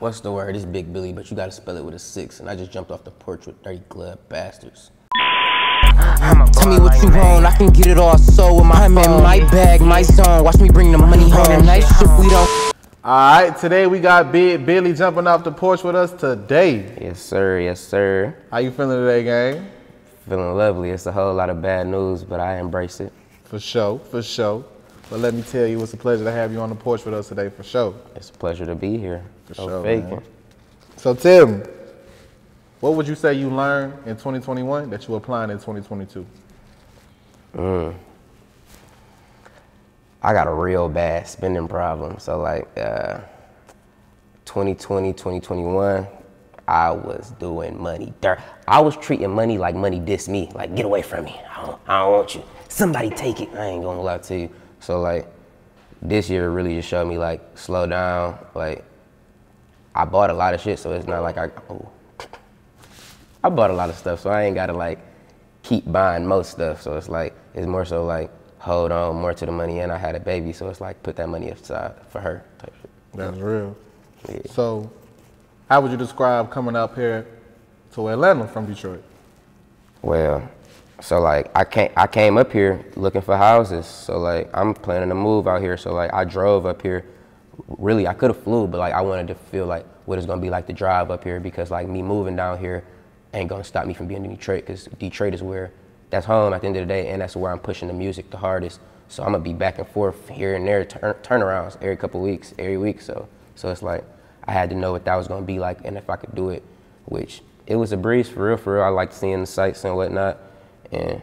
what's the word? It's Big Billy, but you gotta spell it with a 6. And I just jumped off the porch with 30 glove bastards. Tell me what you want, I can get it all. So with I'm in my bag, my zone. Watch me bring the money home. Nice shit, we don't. All right, today we got Big Billy jumping off the porch with us today. Yes, sir. Yes, sir. How you feeling today, gang? Feeling lovely. It's a whole lot of bad news, but I embrace it. For sure, for sure. But let me tell you, it's a pleasure to have you on the porch with us today, for sure. It's a pleasure to be here. For no sure, faking. man. So Tim, what would you say you learned in 2021 that you applying in 2022? I got a real bad spending problem. So like 2020, 2021, I was doing money dirt. I was treating money like money dissed me. Like, get away from me. I don't want you. Somebody take it. I ain't gonna lie to you. So like this year really just showed me like slow down. Like I bought a lot of shit, so it's not like I bought a lot of stuff, so I ain't gotta like keep buying most stuff. So it's like, it's more so like hold on more to the money, and I had a baby, so it's like put that money aside for her type shit. That's real. Yeah. So how would you describe coming up here to Atlanta from Detroit? Well, so like I came up here looking for houses. So like I'm planning to move out here. So like I drove up here. Really, I could have flew, but like I wanted to feel like what it's gonna be like to drive up here, because like me moving down here ain't gonna stop me from being in Detroit, because Detroit is where, that's home at the end of the day, and that's where I'm pushing the music the hardest. So I'm gonna be back and forth here and there, turnarounds every couple weeks, every week. So it's like I had to know what that was gonna be like, and if I could do it, which it was a breeze for real, for real. I liked seeing the sights and whatnot, and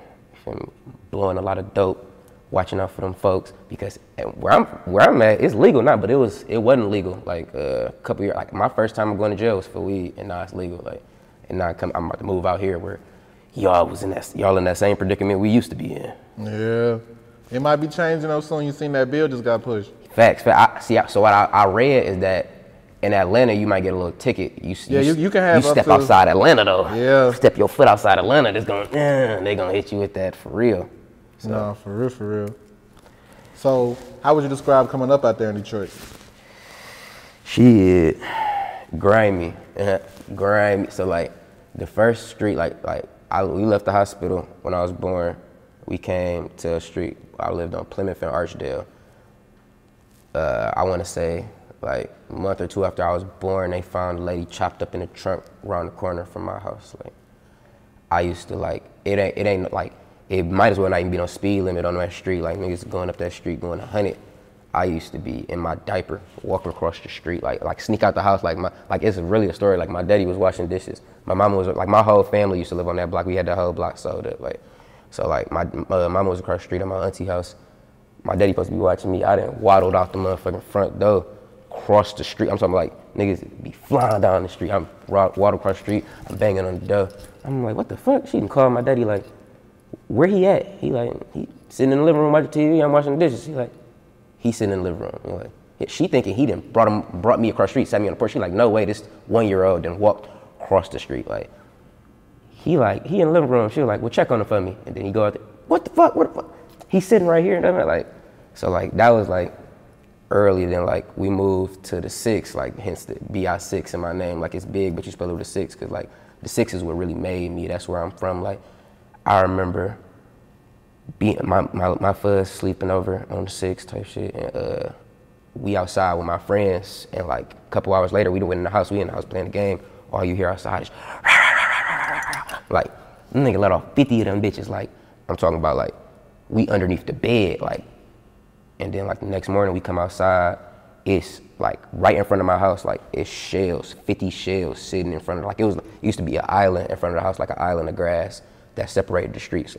blowing a lot of dope, watching out for them folks, because where I'm at, it's legal now, but it wasn't legal like a couple years. Like my first time going to jail was for weed, and now it's legal. Like, and now I'm about to move out here where y'all in that same predicament we used to be in. Yeah, it might be changing up soon. You seen that bill just got pushed. Facts. So what I read is that in Atlanta you might get a little ticket. You can have. You step outside Atlanta though. Yeah. Step your foot outside Atlanta, they gonna hit you with that for real. So. No, for real, for real. So how would you describe coming up out there in Detroit? Shit, grimy, grimy. So like the first street, we left the hospital when I was born. We came to a street. I lived on Plymouth and Archdale. I want to say like a month or two after I was born, they found a lady chopped up in the trunk around the corner from my house. Like I used to like it ain't like. It might as well not even be no speed limit on that street. Like niggas going up that street going 100. I used to be in my diaper walking across the street, like sneak out the house. Like it's really a story. Like my daddy was washing dishes. My mama was like, my whole family used to live on that block. We had the whole block sold up. My mama was across the street at my auntie house. My daddy supposed to be watching me. I done waddled out the motherfucking front door, crossed the street. I'm talking like niggas be flying down the street. I'm waddle across the street. I'm banging on the door. I'm like, what the fuck? She done called my daddy like, where he at? He sitting in the living room watching TV. I'm washing the dishes. He sitting in the living room. She thinking he done brought me across the street, sat me on the porch. She like, no way, this 1-year-old done walked across the street. He in the living room. She was like, well, check on him for me. And then he go out there, what the fuck? He's sitting right here. And I'm so that was early. Then we moved to the 6, hence the Bi6 in my name. It's big, but you spell it with a 6, because the 6 is what really made me. That's where I'm from. I remember being my fuzz sleeping over on the 6 type shit, and we outside with my friends, and a couple hours later we went in the house. We in the house playing the game. All you hear outside is nigga let off 50 of them bitches. I'm talking about we underneath the bed, and then the next morning we come outside. It's right in front of my house. It's shells, 50 shells sitting in front of it used to be an island in front of the house, an island of grass that separated the streets.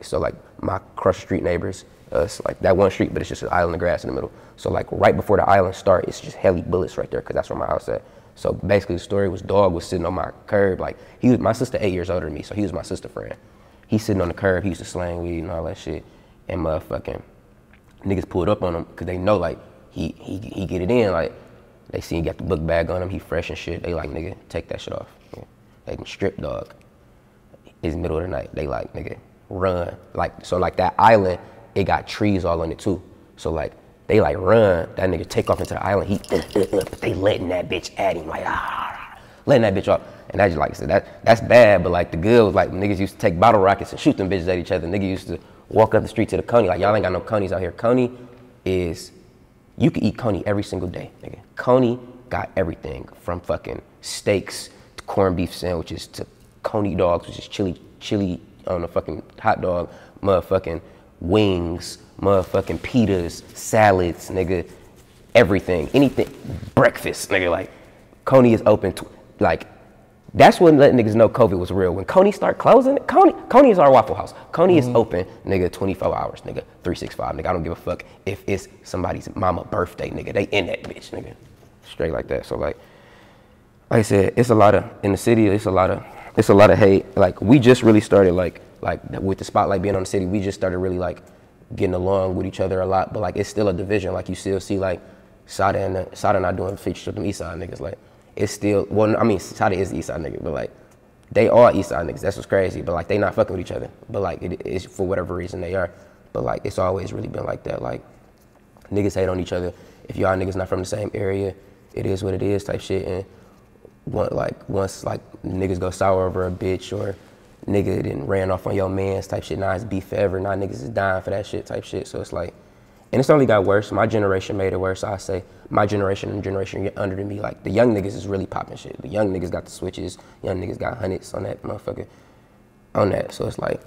So my cross street neighbors, us, that one street, but it's just an island of grass in the middle. So right before the island start, it's just heavy bullets right there, because that's where my house at. So basically the story was dog was sitting on my curb. He was my sister 8 years older than me, so he was my sister friend. He's sitting on the curb, he used to slang weed and all that shit. And motherfucking niggas pulled up on him, because they know he get it in. They see he got the book bag on him, he fresh and shit. They nigga, take that shit off. Yeah. They can strip dog. It's middle of the night. They nigga, run. So that island, it got trees all on it too. So They like run, that nigga take off into the island, but they letting that bitch at him, like, letting that bitch off. And that's just like I said, that's bad, but like the good was like niggas used to take bottle rockets and shoot them bitches at each other. Niggas used to walk up the street to the coney, like y'all ain't got no conies out here. Coney is, you can eat coney every single day, nigga. Coney got everything from fucking steaks to corned beef sandwiches to coney dogs, which is chili on a fucking hot dog, motherfucking wings, motherfucking pitas, salads, nigga, everything, anything, breakfast, nigga, like, Coney is open, like, that's when letting niggas know COVID was real. When Coney start closing, Coney is our Waffle House. Coney is open, nigga, 24 hours, nigga, 365, nigga, I don't give a fuck if it's somebody's mama birthday, nigga, they in that bitch, nigga, straight like that. So like I said, it's a lot of, in the city, it's a lot of hate. Like, we just really started, like with the spotlight being on the city, we just started really, like, getting along with each other a lot. But, like, it's still a division. Like, you still see, like, Sada not doing features with them East Side niggas. Like, it's still, well, I mean, Sada is the East Side nigga, but, like, they are East Side niggas. That's what's crazy. But, like, they not fucking with each other. But, like, it's for whatever reason they are. But, like, it's always really been like that. Like, niggas hate on each other. If y'all niggas not from the same area, it is what it is type shit. And, once niggas go sour over a bitch or nigga done ran off on your mans type shit, now it's beef forever, now niggas is dying for that shit type shit. So it's like, and it's only got worse. My generation made it worse. I say my generation and generation under me, like the young niggas is really popping shit. The young niggas got the switches, young niggas got hundreds on that motherfucker, on that. So it's like,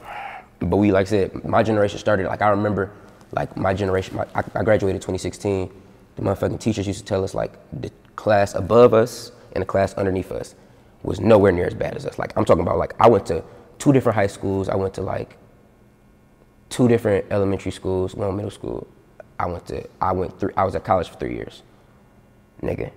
but we, like I said, my generation started, like I remember, like my generation, I graduated 2016, the motherfucking teachers used to tell us like the class above us and the class underneath us was nowhere near as bad as us. Like, I'm talking about, like, I went to 2 different high schools. I went to, like, 2 different elementary schools, 1 middle school. I was at college for 3 years. Nigga,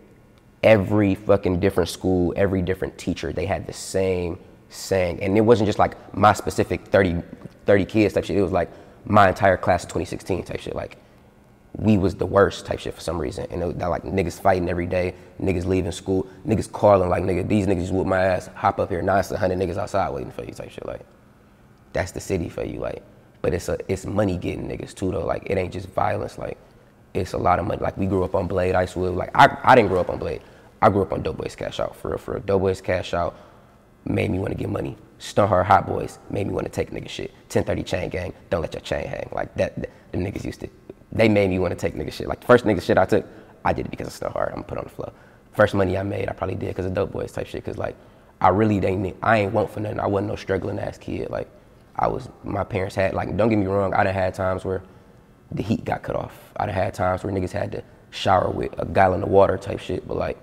every fucking different school, every different teacher, they had the same saying. And it wasn't just, like, my specific 30 kids type shit. It was, like, my entire class of 2016 type shit. Like, we was the worst type shit for some reason. And that, like, niggas fighting every day, niggas leaving school, niggas calling like, nigga, these niggas just whoop my ass, hop up here, now it's 100 niggas outside waiting for you type shit. Like, that's the city for you, like. But it's money getting niggas too though. Like, it ain't just violence, like, it's a lot of money. Like, we grew up on Blade, Icewood. Like, I didn't grow up on Blade. I grew up on Doughboys Cash Out, for real. Doughboys Cash Out made me want to get money. Stun Hard Hot Boys made me want to take nigga shit. 1030 Chain Gang, don't let your chain hang. Like, that them niggas used to, they made me want to take nigga shit. Like, the first nigga shit I took, I did it because of Stun Hard. I'm gonna put it on the floor. First money I made, I probably did because of Dope Boys type shit. Cause like, I ain't want for nothing. I wasn't no struggling ass kid. Like, my parents had, like, don't get me wrong, I done had times where the heat got cut off. I done had times where niggas had to shower with a gallon of water type shit. But like,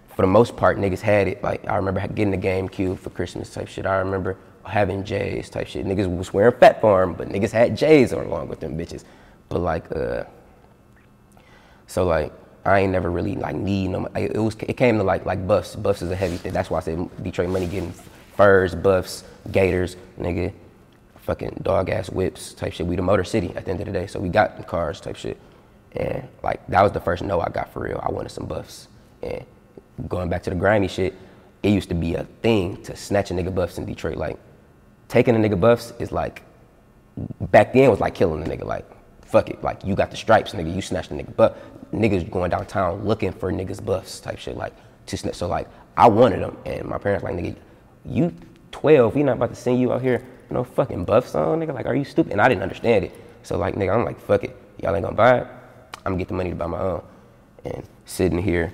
for the most part, niggas had it. Like, I remember getting the GameCube for Christmas type shit. I remember having J's type shit. Niggas was wearing Fat Farm, but niggas had J's along with them bitches. But like, so like, I ain't never really like need no, it came to like buffs. Buffs is a heavy thing. That's why I said Detroit money getting furs, buffs, gators, nigga, fucking dog ass whips type shit. We the Motor City at the end of the day. So we got the cars type shit. And like, that was the first no I got for real. I wanted some buffs. And going back to the grimy shit, it used to be a thing to snatch a nigga buffs in Detroit. Like, taking a nigga buffs is like, back then was like killing a nigga. Like, fuck it, like, you got the stripes, nigga, you snatched the nigga buff. Niggas going downtown looking for niggas buffs type shit, like, to snatch. So like, I wanted them, and my parents like, nigga, you 12, we not about to send you out here no fucking buffs on, nigga. Like, are you stupid? And I didn't understand it. So like, nigga, I'm like, fuck it, y'all ain't gonna buy it, I'm gonna get the money to buy my own. And sitting here,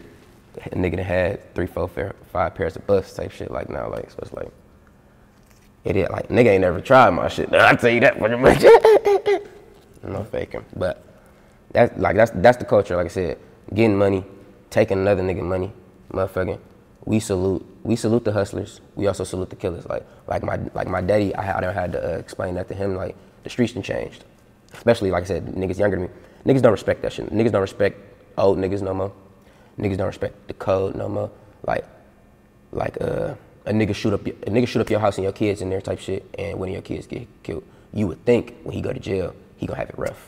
a nigga that had 3, 4, 5 pairs of buffs type shit, like, now, like, so it's like, it is like, nigga ain't never tried my shit. I'll tell you that pretty much. No faking, but that's the culture. Like I said, getting money, taking another nigga money, motherfucking. We salute the hustlers. We also salute the killers. Like my daddy, I done had to explain that to him. Like, the streets done changed, especially like I said, niggas younger than me. Niggas don't respect that shit. Niggas don't respect old niggas no more. Niggas don't respect the code no more. Like a nigga shoot up your house and your kids in there type shit, and one of your kids get killed. You would think when he go to jail, he gonna have it rough.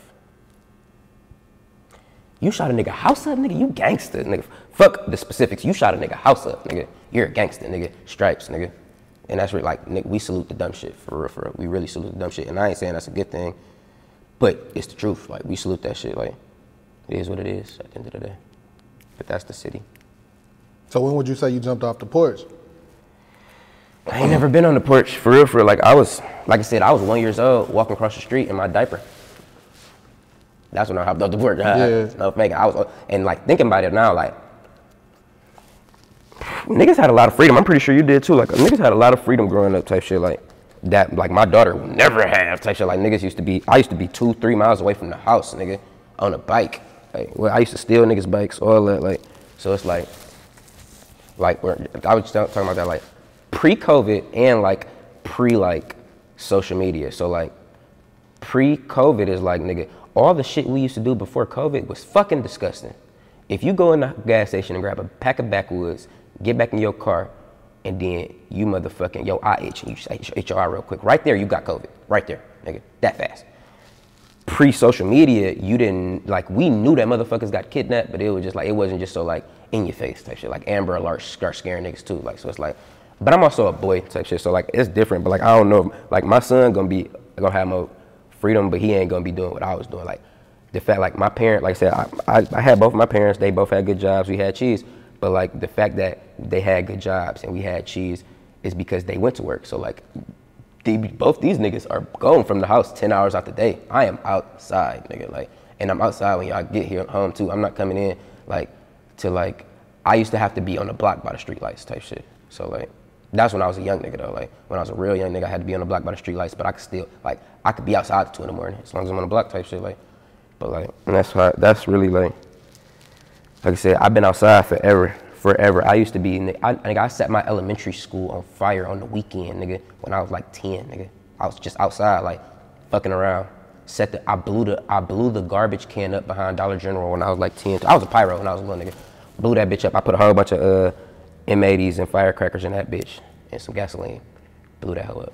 You shot a nigga house up, nigga, you gangster, nigga. Fuck the specifics, you shot a nigga house up, nigga. You're a gangster, nigga. Stripes, nigga. And that's really like, nigga, we salute the dumb shit, for real. We really salute the dumb shit. And I ain't saying that's a good thing, but it's the truth. Like, we salute that shit, like. it is what it is at the end of the day. But that's the city. So when would you say you jumped off the porch? I ain't never been on the porch, for real. Like I said, I was 1 year old walking across the street in my diaper. That's when I hopped off the porch. Yeah. No fake. And like thinking about it now, like niggas had a lot of freedom. I'm pretty sure you did too. Like niggas had a lot of freedom growing up type shit like that. Like my daughter will never have type shit. Like niggas I used to be 2-3 miles away from the house, nigga, on a bike. Like, well, I used to steal niggas' bikes, all that. Like, so it's like I was talking about that, like pre-COVID and like pre social media. So like pre-COVID is like, nigga, all the shit we used to do before COVID was fucking disgusting. If you go in the gas station and grab a pack of backwoods, get back in your car, and then you motherfucking, your eye itch, and you just itch your eye real quick. Right there, you got COVID. Right there, nigga, that fast. Pre-social media, you didn't, like, we knew that motherfuckers got kidnapped, but it was just like, it wasn't just so like in your face type shit. Like Amber Alert start scaring niggas too. Like, so it's like, but I'm also a boy type shit. So like, it's different, but like, I don't know, like my son gonna have more freedom, but he ain't gonna be doing what I was doing. Like the fact, like my parent, like I said, I had both of my parents, they both had good jobs, we had cheese, but like the fact that they had good jobs and we had cheese is because they went to work. So like, both these niggas are going from the house 10 hours out the day. I am outside, nigga, like, and I'm outside when y'all get here home too. I'm not coming in like to like, I used to have to be on the block by the street lights type shit. So like, that's when I was a young nigga though. Like when I was a real young nigga, I had to be on the block by the street lights, but I could still, like, I could be outside at 2 in the morning as long as I'm on the block type shit. Like, but like, and that's really like I said, I've been outside forever. I used to be, I set my elementary school on fire on the weekend, nigga, when I was like 10, nigga. I was just outside, like, fucking around. I blew the garbage can up behind Dollar General when I was like 10. I was a pyro when I was a little nigga. Blew that bitch up. I put a whole bunch of M80s and firecrackers in that bitch and some gasoline. Blew that hoe up.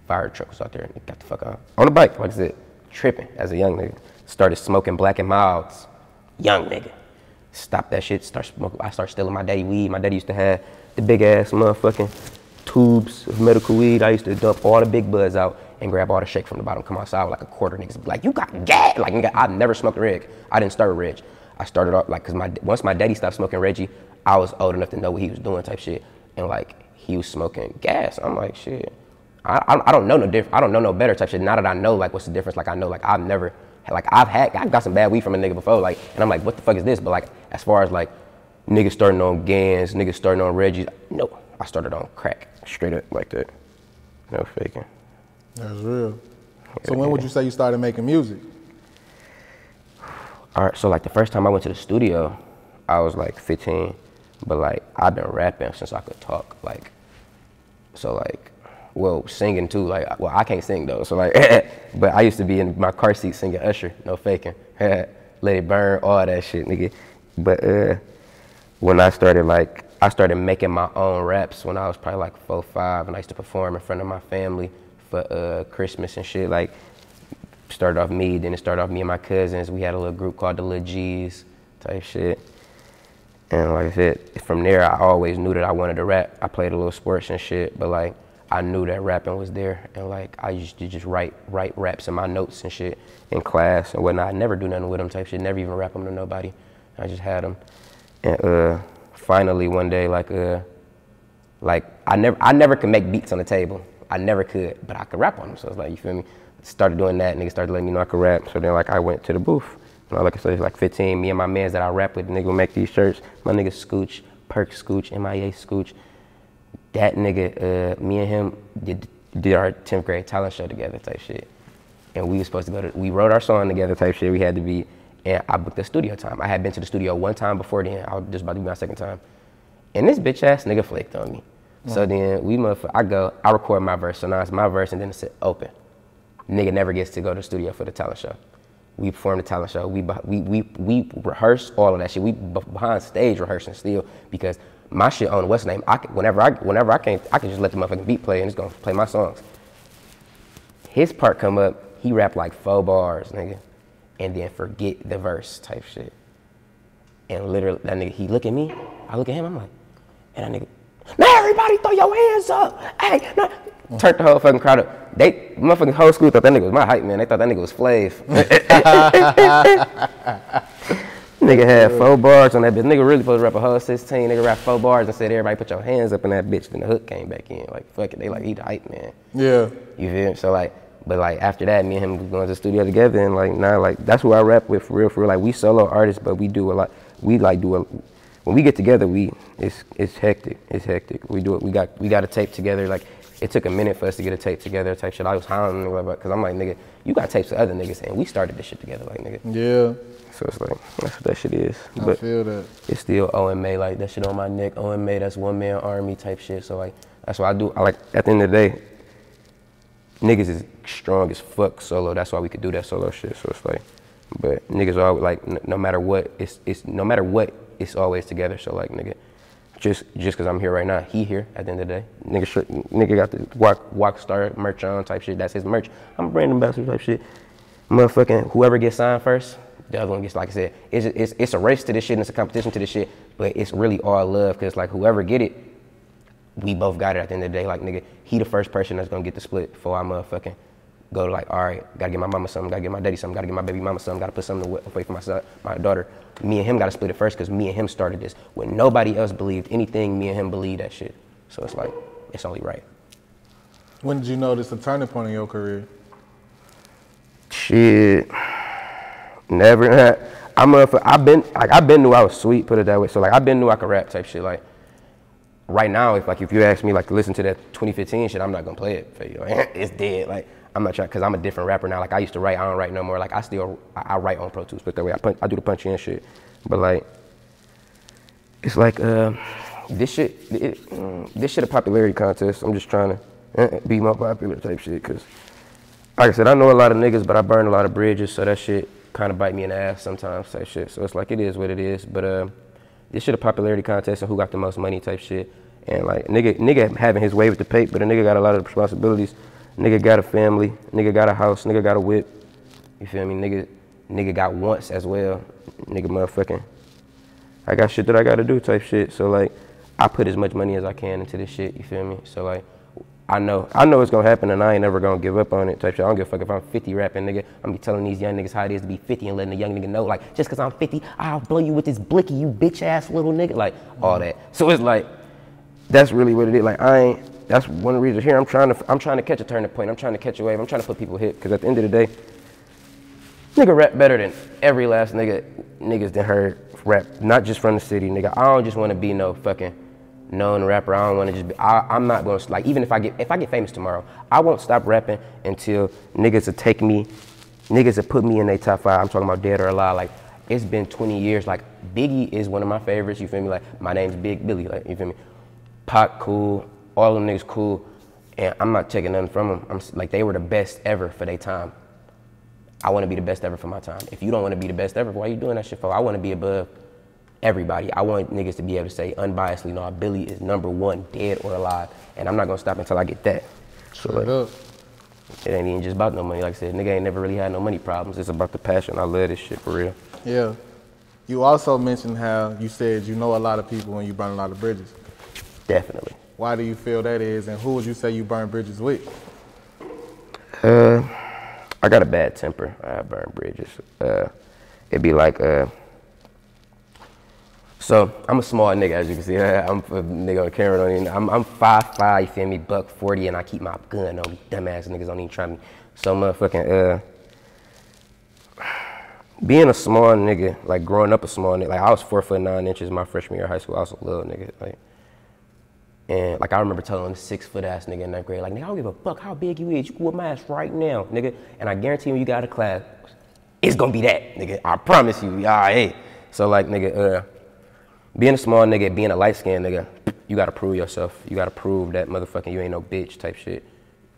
Fire truck was out there and got the fuck out. On the bike, like I said, tripping as a young nigga. Started smoking Black and Milds. Young nigga. Stop that shit, start smoking. I started stealing my daddy weed. My daddy used to have the big ass motherfucking tubes of medical weed. I used to dump all the big buds out and grab all the shake from the bottom, come outside with like a quarter. Niggas be like, you got gas. Like, nigga, I've never smoked a reg. I didn't start with reg. I started off like, cause once my daddy stopped smoking Reggie, I was old enough to know what he was doing type shit. And like, he was smoking gas. I'm like, shit, I don't know no different. I don't know no better type shit. Now that I know like what's the difference, like I know like I've never, like I've got some bad weed from a nigga before, like, and I'm like, what the fuck is this? But like, as far as like niggas starting on Gans, niggas starting on Reggie, no, I started on crack, straight up like that. No faking. That's real. So when would you say you started making music? All right, so like the first time I went to the studio, I was like 15, but like I've been rapping since I could talk, like, so like, well, singing too, like, well, I can't sing though, so like, but I used to be in my car seat singing Usher, no faking, Let It Burn, all that shit, nigga. But when I started making my own raps when I was probably like 4, 5, and I used to perform in front of my family for Christmas and shit, like, started off me, then it started off me and my cousins. We had a little group called the Lil G's type shit. And like I said, from there, I always knew that I wanted to rap. I played a little sports and shit, but like, I knew that rapping was there. And like, I used to just write raps in my notes and shit in class and whatnot. I never do nothing with them type shit, never even rap them to nobody. I just had them. And finally one day, like I never could make beats on the table. I never could, but I could rap on them. So it's like, you feel me? Started doing that, niggas started letting me know I could rap. So then like I went to the booth. You know, like I said, like 15, me and my mans that I rap with, the nigga would make these shirts. My nigga Scooch, Perk Scooch, MIA Scooch. That nigga, me and him did our 10th grade talent show together type shit. And we was supposed to we wrote our song together type shit. We had to be, and I booked the studio time. I had been to the studio one time before then. I was just about to be my second time. And this bitch ass nigga flaked on me. So then I record my verse. So now it's my verse and then it's open. Nigga never gets to go to the studio for the talent show. We perform the talent show. We rehearse all of that shit. We behind stage rehearsing still because my shit on what's name. Whenever I can just let the motherfucking beat play and it's gonna play my songs. His part come up, he rap like 4 bars, nigga, and then forget the verse type shit. And literally that nigga, he look at me, I look at him, I'm like, and that nigga, now everybody throw your hands up. Hey, no. Turned the whole fucking crowd up. they motherfucking whole school thought that nigga was my hype man. They thought that nigga was Flav. Nigga had 4 bars on that bitch. Nigga really supposed to rap a whole 16. Nigga rap 4 bars and said everybody put your hands up in that bitch. Then the hook came back in. Like fuck it, they like he the hype man. Yeah. You feel me? So like, but like after that, me and him was going to the studio together, and like now like that's who I rap with for real. Like we solo artists, but we do a lot. We like do a. When we get together, it's hectic. It's hectic. We do it. We got a tape together. Like it took a minute for us to get a tape together. Type shit. I was hounding nigga because I'm like nigga, you got tapes with other niggas, and we started this shit together. Like nigga. Yeah. So it's like that's what that shit is. I feel that. It's still OMA, like that shit on my neck. OMA, that's one man army type shit. So like that's what I do. I like at the end of the day, niggas is strong as fuck solo. That's why we could do that solo shit. So it's like, but niggas are always like no matter what, it's no matter what, it's always together. So like nigga, just cause I'm here right now, he here at the end of the day. Nigga got the walk star merch on type shit. That's his merch. I'm a brand ambassador type shit. Motherfucking whoever gets signed first. The other one gets, like I said, it's a race to this shit and it's a competition to this shit, but it's really all love because like whoever get it, we both got it at the end of the day. Like nigga, he the first person that's gonna get the split before I motherfucking go to like, all right, gotta get my mama something, gotta get my daddy something, gotta get my baby mama something, gotta put something away for my son, my daughter. Me and him gotta split it first because me and him started this. When nobody else believed anything, me and him believed that shit. So it's like, it's only right. When did you notice a turning point in your career? Shit. Never. I've been knew I was sweet, put it that way. So like I've been knew I could rap type shit. Like right now, if you ask me like to listen to that 2015 shit, I'm not gonna play it for you. Like, it's dead. Like I'm not trying because I'm a different rapper now. Like I used to write, I don't write no more. Like I write on Pro Tools, but that way I do the punchy and shit. But like it's like this shit a popularity contest. I'm just trying to be more popular type shit. Cause like I said, I know a lot of niggas, but I burn a lot of bridges, so that shit kind of bite me in the ass sometimes type shit. So it's like it is what it is. But this shit a popularity contest and who got the most money type shit. And like nigga having his way with the paper, but a nigga got a lot of responsibilities. Nigga got a family, nigga got a house, nigga got a whip. You feel me? Nigga got wants as well. Nigga motherfucking, I got shit that I gotta do type shit. So like I put as much money as I can into this shit, you feel me? So like I know it's gonna happen and I ain't never gonna give up on it type shit. I don't give a fuck if I'm 50 rapping, nigga. I'm gonna be telling these young niggas how it is to be 50 and letting the young nigga know, like, just cause I'm 50, I'll blow you with this blicky, you bitch ass little nigga, like, all that. So it's like, that's really what it is. Like, that's one of the reasons here, I'm trying to catch a turning point. I'm trying to catch a wave. I'm trying to put people hit, cause at the end of the day, nigga rap better than every last niggas that heard rap, not just from the city, nigga. I don't just wanna be no fucking known rapper. I don't want to just be, I'm not going to, like, even if I get famous tomorrow, I won't stop rapping until niggas will take me, niggas will put me in their top 5. I'm talking about dead or alive. Like, it's been 20 years. Like, Biggie is one of my favorites, you feel me? Like, my name's Big Billy, like, you feel me? Pac cool, all them niggas cool, and I'm not taking nothing from them. I'm like, they were the best ever for their time. I want to be the best ever for my time. If you don't want to be the best ever, why are you doing that shit for? I want to be above everybody. I want niggas to be able to say unbiasedly, no, Billy is #1, dead or alive, and I'm not gonna stop until I get that. So like, it ain't even just about no money. Like I said, nigga ain't never really had no money problems. It's about the passion. I love this shit for real. Yeah. You also mentioned how you said you know a lot of people and you burn a lot of bridges. Definitely. Why do you feel that is, and who would you say you burn bridges with? I got a bad temper. I burn bridges. It'd be like so I'm a small nigga, as you can see. I'm a nigga on camera. Don't even, I'm 5'5", you feel me, $140, and I keep my gun on me. Dumbass niggas don't even try me. So motherfucking, being a small nigga, like growing up a small nigga, like I was 4'9" my freshman year of high school. I was a little nigga, like, and like I remember telling a 6-foot ass nigga in 9th grade, like, nigga, I don't give a fuck how big you is. You can whoop my ass right now, nigga. And I guarantee when you got out of class, it's gonna be that, nigga. I promise you, hey. So like, nigga, being a small nigga, being a light-skinned nigga, you gotta prove yourself. You gotta prove that motherfucking you ain't no bitch type shit.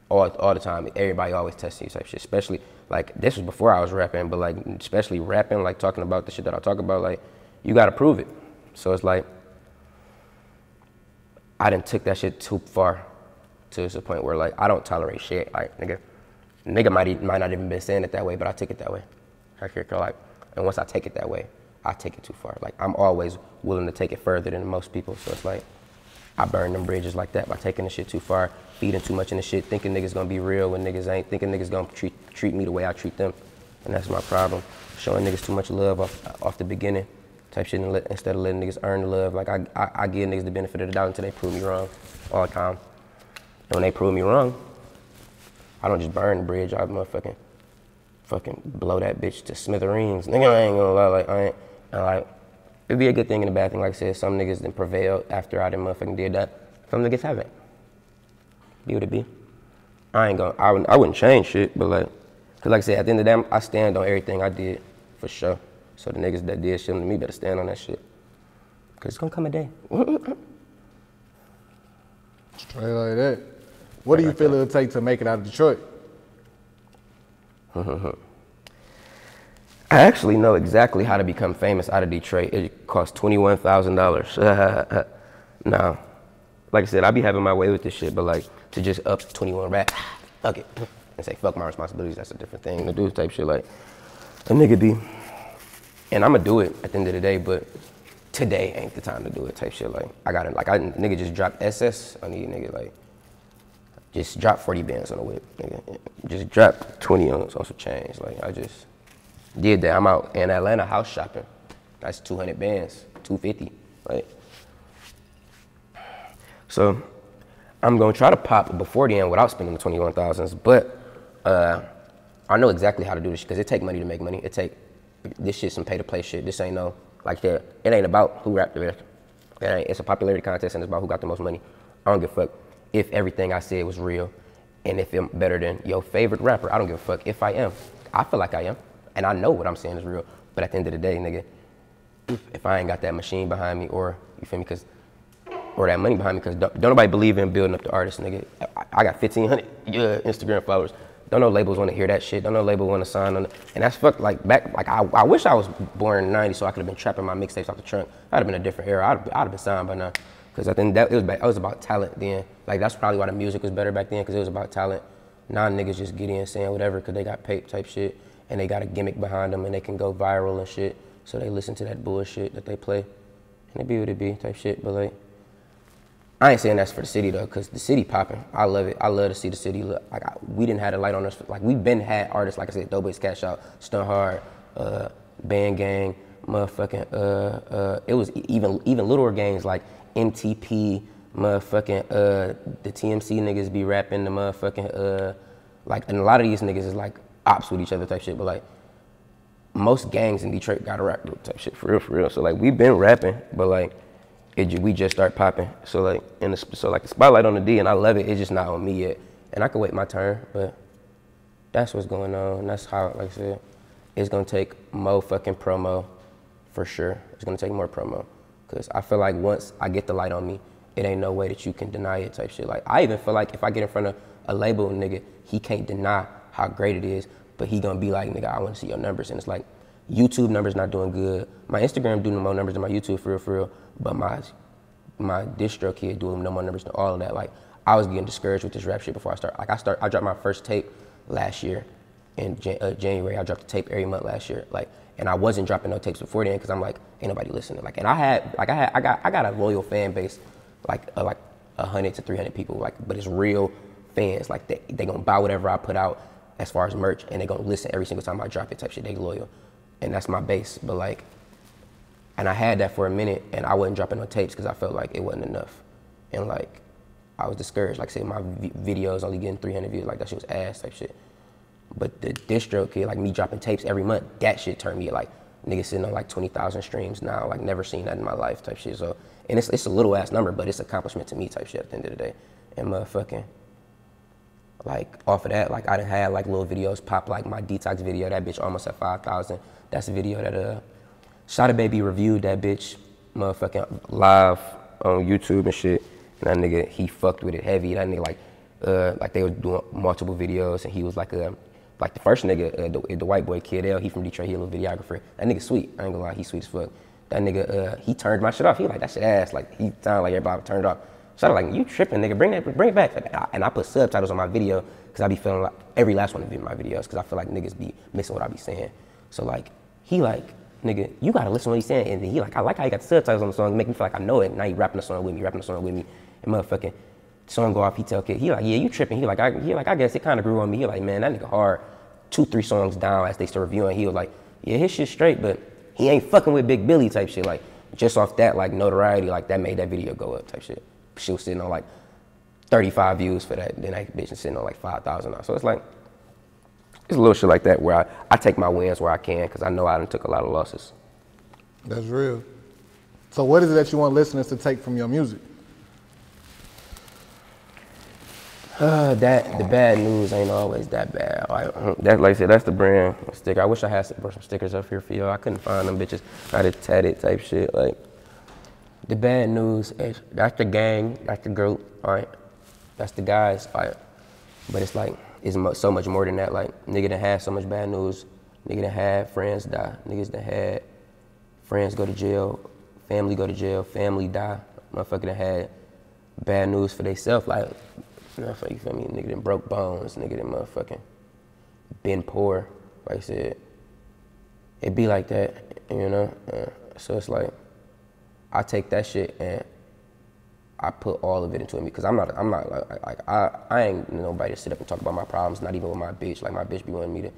All the time. Everybody always testing you type shit. Especially, like, this was before I was rapping, but like, especially rapping, like talking about the shit that I talk about, like, you gotta prove it. So it's like, I done took that shit too far to the point where like, I don't tolerate shit. Like, nigga might not even been saying it that way, but I took it that way. Like, and once I take it that way, I take it too far. Like, I'm always willing to take it further than most people. So it's like, I burn them bridges like that by taking the shit too far, feeding too much in the shit, thinking niggas gonna be real when niggas ain't, thinking niggas gonna treat me the way I treat them. And that's my problem. Showing niggas too much love off the beginning type shit instead of letting niggas earn the love. Like I give niggas the benefit of the doubt until they prove me wrong all the time. And when they prove me wrong, I don't just burn the bridge, I motherfucking blow that bitch to smithereens. Nigga, I ain't gonna lie, like, it'd be a good thing and a bad thing. Like I said, some niggas then prevailed after I done motherfucking did that. Some niggas haven't. Be what it be. I wouldn't change shit, but like, cause like I said, at the end of the day, I stand on everything I did, for sure. So the niggas that did shit to me better stand on that shit. Cause it's gonna come a day. Straight like that. What do you feel it'll take to make it out of Detroit? I actually know exactly how to become famous out of Detroit. It costs $21,000. Now, like I said, I be having my way with this shit, but like to just up 21 rap, fuck it, and say fuck my responsibilities, that's a different thing to do type shit. Like a nigga be, and I'ma do it at the end of the day, but today ain't the time to do it type shit. Like nigga just dropped SS on these nigga, like just drop 40 bands on the whip, nigga. Just drop 20 on some change. Like I just did that. I'm out in Atlanta house shopping. That's 200 bands, 250, right? So I'm gonna try to pop before the end without spending the 21,000s, but I know exactly how to do this because it take money to make money. This shit some pay to play shit. This ain't no, like that. It ain't about who rapped the best. It's a popularity contest and it's about who got the most money. I don't give a fuck if everything I said was real and if I'm better than your favorite rapper. I don't give a fuck if I am. I feel like I am. And I know what I'm saying is real. But at the end of the day, nigga, if I ain't got that machine behind me or, you feel me, or that money behind me, because don't nobody believe in building up the artist, nigga. I got 1,500 Instagram followers. Don't no labels want to hear that shit. Don't no label want to sign on it. And that's fucked, like back, like I wish I was born in the 90s so I could have been trapping my mixtapes off the trunk. That'd have been a different era. I'd have been signed by now. Because I think it was about talent then. Like that's probably why the music was better back then, because it was about talent. Now niggas just get in saying whatever because they got paid type shit and they got a gimmick behind them and they can go viral and shit. So they listen to that bullshit that they play and it be what it be type shit. But like, I ain't saying that's for the city though, because the city popping. I love it. I love to see the city look. Like we didn't have a light on us. Like we've been had artists, like I said, Doughboys Cash Out, Stun Hard, Band Gang, motherfucking, it was even littler gangs like MTP, motherfucking, the TMC niggas be rapping, the motherfucking, like, and a lot of these niggas is like ops with each other type shit, but like, most gangs in Detroit got a rap group type shit, for real. So like, we've been rapping, but like, we just start popping. So like, so like the spotlight on the D, and I love it, it's just not on me yet. And I can wait my turn, but that's what's going on. And that's how, like I said, it's gonna take more fucking promo, for sure. It's gonna take more promo. Cause I feel like once I get the light on me, it ain't no way that you can deny it type shit. Like I even feel like if I get in front of a label nigga, he can't deny how great it is, but he gonna be like, nigga, I wanna see your numbers. And it's like, YouTube numbers not doing good. My Instagram doing more numbers than my YouTube for real, but my distro kid doing no more numbers than all of that. Like I was getting discouraged with this rap shit before I start. Like I dropped my first tape last year in January. I dropped a tape every month last year. Like, and I wasn't dropping no tapes before then because I'm like, ain't nobody listening. Like, and I got a loyal fan base, like 100 to 300 people. Like, but it's real fans. Like they gonna buy whatever I put out as far as merch, and they gonna listen every single time I drop it type shit. They loyal, and that's my base. But like, and I had that for a minute, and I wasn't dropping no tapes because I felt like it wasn't enough, and like I was discouraged. Like say my videos only getting 300 views, like that shit was ass type shit. But the distro kid, like me dropping tapes every month, that shit turned me like, niggas sitting on like 20,000 streams now, like never seen that in my life type shit. So, and it's a little ass number, but it's an accomplishment to me type shit at the end of the day. And motherfucking, like off of that, like I done had like little videos pop, like my detox video, that bitch almost at 5,000. That's a video that Shada Baby reviewed that bitch, motherfucking live on YouTube and shit. And that nigga, he fucked with it heavy. That nigga like they was doing multiple videos, and he was like the first nigga, the white boy Kid L, he from Detroit, he a little videographer. That nigga sweet, I ain't gonna lie, he sweet as fuck. That nigga, he turned my shit off. He like, that shit ass. Like, he sounded like everybody turned it off. So I was like, you tripping, nigga, bring it back. And I put subtitles on my video, because I be feeling like every last one of my videos, because I feel like niggas be missing what I be saying. So like, he like, nigga, you gotta listen to what he's saying. And then he like, I like how he got the subtitles on the song, make me feel like I know it. Now he rapping the song with me, and motherfucking song go off, he tell kid, he like, yeah, you tripping. He like, I guess it kind of grew on me. He like, man, that nigga hard. 2-3 songs down as they start reviewing, he was like, yeah, his shit straight, but he ain't fucking with Big Billy type shit. Like, just off that, like, notoriety, like, that made that video go up type shit. She was sitting on, like, 35 views for that. Then that bitch is sitting on, like, 5,000 now. So it's like, it's a little shit like that where I take my wins where I can because I know I done took a lot of losses. That's real. So what is it that you want listeners to take from your music? The bad news ain't always that bad. Like I said, that's the brand sticker. I wish I had some stickers up here for y'all. I couldn't find them bitches. I had tatted type shit. Like, the bad news is that's the gang, that's the group, all right? That's the guys, all right? But it's like, it's so much more than that. Like, nigga done had so much bad news. Nigga done had friends die. Niggas done had friends go to jail, family go to jail, family die. Motherfucker done had bad news for theyself. Like, motherfucker, you feel me? Nigga done broke bones. Nigga done motherfucking been poor. Like I said, it be like that, you know? So it's like, I take that shit and I put all of it into me because I'm not like I ain't nobody to sit up and talk about my problems, not even with my bitch. Like, my bitch be wanting me to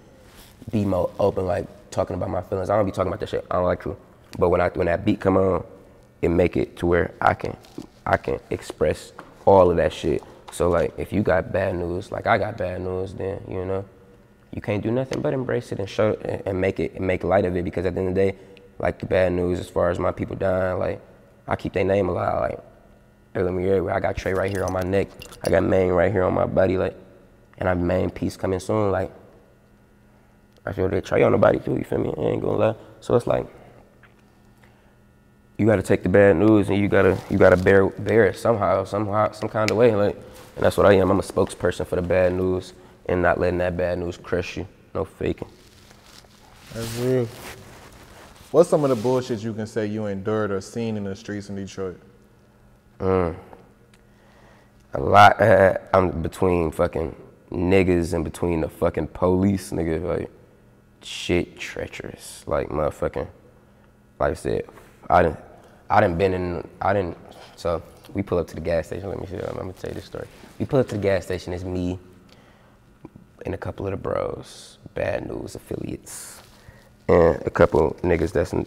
be more open, like talking about my feelings. I don't be talking about that shit. I don't like to. But when that beat come on, it make it to where I can express all of that shit. So like, if you got bad news, like I got bad news, then you know, you can't do nothing but embrace it and show it and make light of it, because at the end of the day, like, the bad news as far as my people dying, like, I keep their name alive. Like, I got Trey right here on my neck. I got Manny right here on my body, like, and I main piece coming soon. Like, I feel that Trey on the body too, you feel me? I ain't gonna lie. So it's like, you gotta take the bad news and you gotta bear it somehow, some kind of way. Like, and that's what I am. I'm a spokesperson for the bad news and not letting that bad news crush you. No faking. That's real. What's some of the bullshit you can say you endured or seen in the streets in Detroit? A lot. I'm between fucking niggas and between the fucking police, nigga. Like, shit treacherous. Like, motherfucking, like I said, so we pull up to the gas station. Let me see, I'm gonna tell you this story. We pull up to the gas station, it's me and a couple of the bros, bad news affiliates, and a couple niggas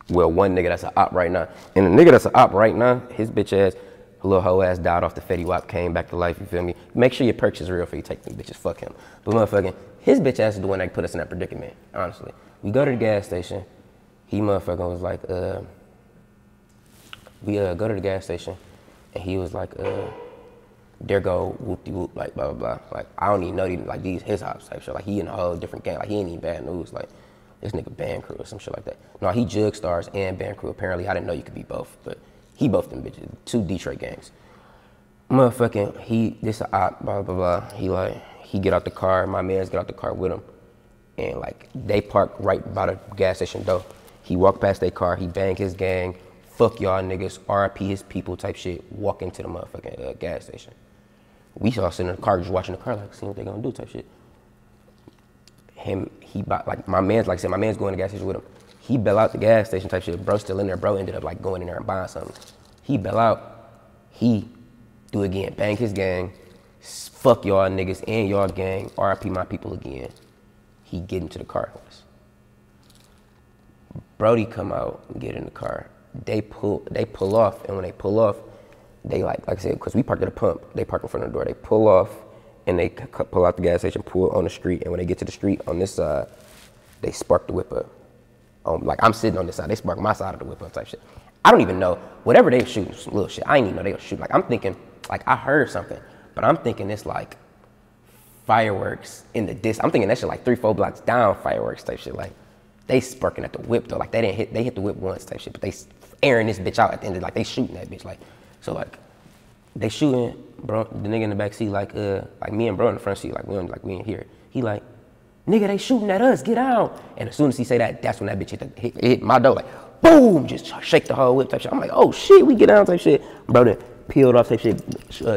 one nigga that's an op right now. And the nigga that's an op right now, his bitch ass, a little hoe ass died off the Fetty Wap, came back to life, you feel me? Make sure your perks is real before you take them bitches, fuck him. But motherfucking, his bitch ass is the one that put us in that predicament, honestly. We go to the gas station, he motherfucking was like, we go to the gas station, and he was like, there go whoop-de-whoop, like, blah, blah, blah. Like, I don't even know, like, these his ops type shit. Like, he in a whole different gang. Like, he ain't even bad news. Like, this nigga band crew or some shit like that. No, he jug stars and band crew. Apparently, I didn't know you could be both, but he both them bitches, 2 Detroit gangs. Motherfucking, this a op, blah, blah, blah. He get out the car, my mans get out the car with him, and like, they park right by the gas station door. He walked past their car, he banged his gang, fuck y'all niggas, RIP his people type shit, walk into the motherfucking gas station. We all sitting in the car, just watching the car, like, seeing what they gonna do type shit. My man's going to the gas station with him. He bail out the gas station type shit. Bro still in there. Bro ended up like going in there and buying something. He bail out. He do it again. Bang his gang. Fuck y'all niggas and y'all gang. RIP my people again. He get into the car with us. Brody come out and get in the car. They pull off, and when they pull off, they like I said, because we parked at a pump. They park in front of the door. They pull off. And they pull out the gas station, pull on the street, and when they get to the street on this side, they spark the whip up. Like, I'm sitting on this side, they spark my side of the whip up type shit. I don't even know, whatever they shooting, some little shit, I didn't even know they were shooting. Like, I'm thinking, like, I heard something, but I'm thinking it's like fireworks in the distance. I'm thinking that shit like 3-4 blocks down fireworks type shit. Like, they sparking at the whip though. Like, they hit the whip once type shit, but they airing this bitch out at the end of, like, they shooting that bitch. Like, so like, they shooting, bro, the nigga in the back seat, like me and bro in the front seat, we in here. He like, nigga, they shooting at us, get out. And as soon as he say that, that's when that bitch hit my door, like, boom, just shake the whole whip type shit. I'm like, oh shit, we get down type shit. Bro then peeled off type shit,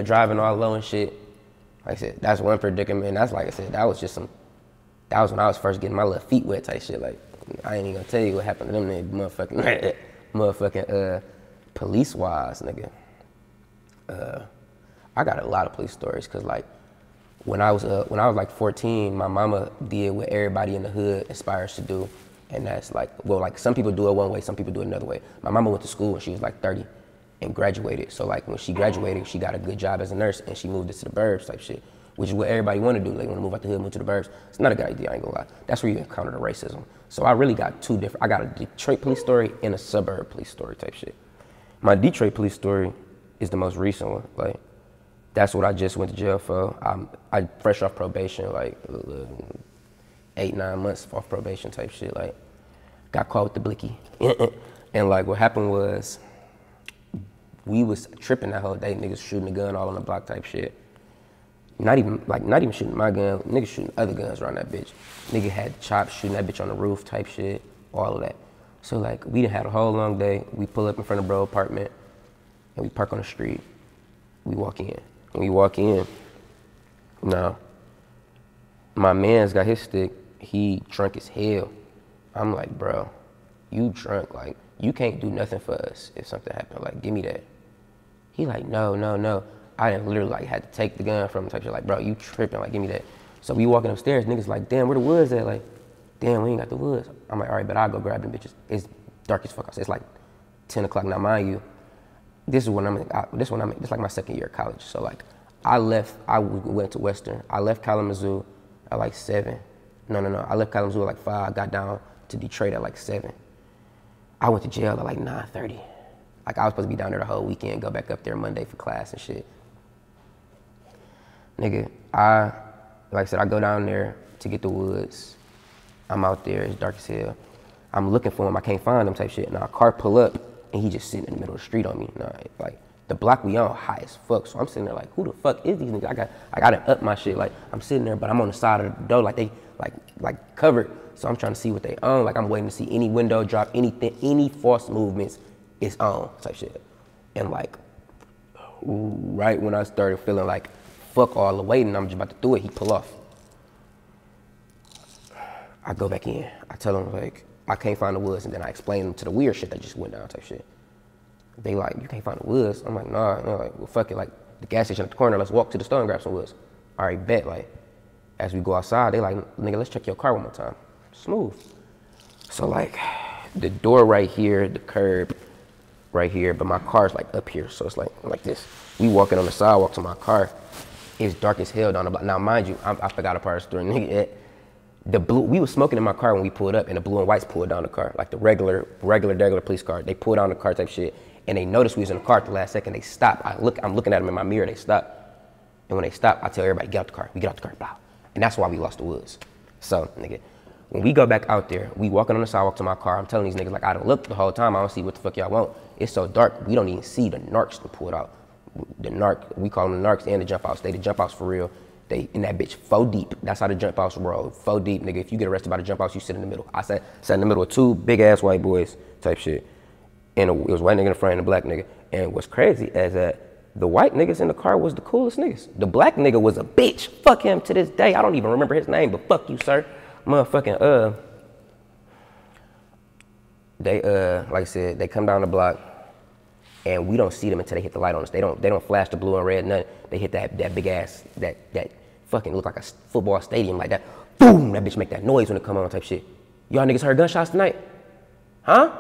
driving all low and shit. Like I said, that's one predicament. That's like I said, that was when I was first getting my little feet wet type shit. Like, I ain't even gonna tell you what happened to them niggas, motherfucking police-wise, nigga. I got a lot of police stories, cause like, when I was like 14, my mama did what everybody in the hood aspires to do, and that's like, well, like some people do it one way, some people do it another way. My mama went to school when she was like 30 and graduated. So like when she graduated, she got a good job as a nurse and she moved into the burbs type shit, which is what everybody want to do. They want to move out the hood, move to the burbs. It's not a good idea, I ain't gonna lie. That's where you encounter the racism. So I really got two different, I got a Detroit police story and a suburb police story type shit. My Detroit police story is the most recent one. Like, that's what I just went to jail for. I fresh off probation, like 8-9 months off probation type shit. Like, got caught with the blicky. And like what happened was, we was tripping that whole day, niggas shooting a gun all on the block type shit. Not even shooting my gun, niggas shooting other guns around that bitch. Nigga had chops shooting that bitch on the roof type shit, all of that. So like, we done had a whole long day. We pull up in front of bro apartment and we park on the street. We walk in. When we walk in, now, my man's got his stick, he drunk as hell. I'm like, bro, you drunk, like, you can't do nothing for us if something happened, like, give me that. He like, no. I done literally like had to take the gun from him type shit, like, bro, you tripping, like, give me that. So we walking upstairs, niggas like, damn, where the woods at? Like, damn, we ain't got the woods. I'm like, all right, but I'll go grab them bitches. It's dark as fuck outside. It's like 10 o'clock, now mind you, this is like my second year of college. So like, I went to Western. I left Kalamazoo at like 7. No. I left Kalamazoo at like 5. I got down to Detroit at like 7. I went to jail at like 9:30. Like, I was supposed to be down there the whole weekend, go back up there Monday for class and shit. Nigga, like I said, I go down there to get the woods. I'm out there, it's dark as hell. I'm looking for him, I can't find him type shit. Now a car pull up and he just sitting in the middle of the street on me. Now, like, the block we on high as fuck, so I'm sitting there like, who the fuck is these niggas? I gotta up my shit. Like, I'm sitting there, but I'm on the side of the door, like they like covered. So I'm trying to see what they own. Like, I'm waiting to see any window drop, anything, any false movements is on type shit. And like, right when I started feeling like, fuck all the waiting, I'm just about to do it, he pull off. I go back in, I tell him like, I can't find the woods, and then I explain them to the weird shit that just went down type shit. They like, you can't find the woods? I'm like, nah. And they're like, well, fuck it, like, the gas station at the corner, let's walk to the store and grab some woods. All right, bet. Like, as we go outside, they like, nigga, let's check your car one more time. Smooth. So like, the door right here, the curb right here, but my car's like up here, so it's like this. We walking on the sidewalk to my car. It's dark as hell down the block. Now, mind you, I forgot a part of the story, nigga. We was smoking in my car when we pulled up, and the blue and whites pulled down the car, like the regular police car. They pulled down the car type shit, and they noticed we was in the car at the last second. They stopped. I'm looking at them in my mirror. They stopped, and when they stopped, I tell everybody, get out the car. We get out the car, blah. And that's why we lost the woods. So, nigga, when we go back out there, we walking on the sidewalk to my car. I'm telling these niggas, like, I done looked the whole time. I don't see what the fuck y'all want. It's so dark, we don't even see the narcs to pull it out. The narc, we call them the narcs and the jump outs. They the jump outs for real. They in that bitch 4 deep. That's how the jump outs roll. 4 deep, nigga. If you get arrested by the jump outs, you sit in the middle. I sat in the middle of 2 big ass white boys type shit. And it was white nigga in the front and a black nigga. And what's crazy is that the white niggas in the car was the coolest niggas. The black nigga was a bitch. Fuck him to this day. I don't even remember his name, but fuck you, sir. Motherfucking they like I said, they come down the block and we don't see them until they hit the light on us. They don't flash the blue and red, nothing. They hit that big ass, that fucking look like a football stadium like that. Boom, that bitch make that noise when it come on type shit. Y'all niggas heard gunshots tonight? Huh?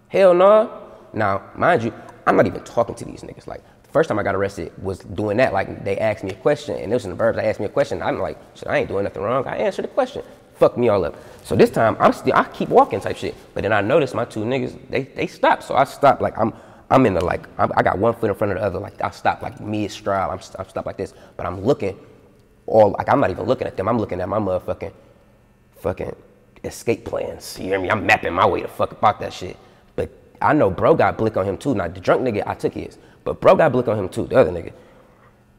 Hell no. Now, mind you, I'm not even talking to these niggas. Like, the first time I got arrested was doing that. Like, they asked me a question, and it was in the verbs. They asked me a question. I'm like, shit, I ain't doing nothing wrong. I answered the question. Fuck me all up. So this time, I keep walking type shit. But then I noticed my 2 niggas, they stopped. So I stopped. Like, I'm in the, like, I got 1 foot in front of the other. Like, I stopped, like, mid-stride. I'm stopped like this. But I'm looking all, like, I'm not even looking at them. I'm looking at my motherfucking escape plans. You hear me? I'm mapping my way to fuck about that shit. But I know bro got blick on him too. Now, the drunk nigga, I took his. But bro got blick on him too, the other nigga.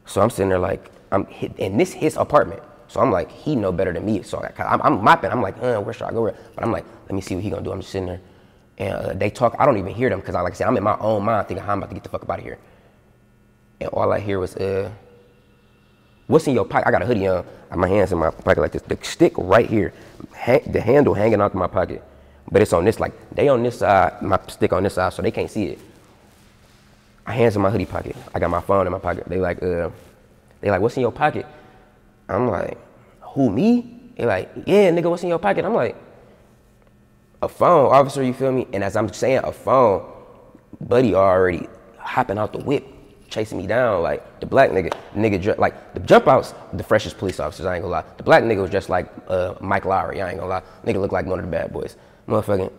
So I'm sitting there like, and this his apartment. So I'm like, he know better than me. So I'm mapping. I'm like, where should I go? But I'm like, let me see what he gonna do. I'm just sitting there. And they talk. I don't even hear them because, like I said, I'm in my own mind thinking how I'm about to get the fuck up out of here. And all I hear was, what's in your pocket? I got a hoodie on. My hands in my pocket like this. The stick right here, the handle hanging out of my pocket. But it's on this, like, they on this side, my stick on this side, so they can't see it. My hands in my hoodie pocket. I got my phone in my pocket. They like, what's in your pocket? I'm like, who, me? They like, yeah, nigga, what's in your pocket? I'm like, a phone, officer, you feel me? And as I'm saying a phone, buddy already hopping out the whip, chasing me down. Like, the black nigga, like, the jump outs, the freshest police officers, I ain't gonna lie. The black nigga was just like Mike Lowry, I ain't gonna lie. Nigga looked like one of the bad boys. Motherfucking,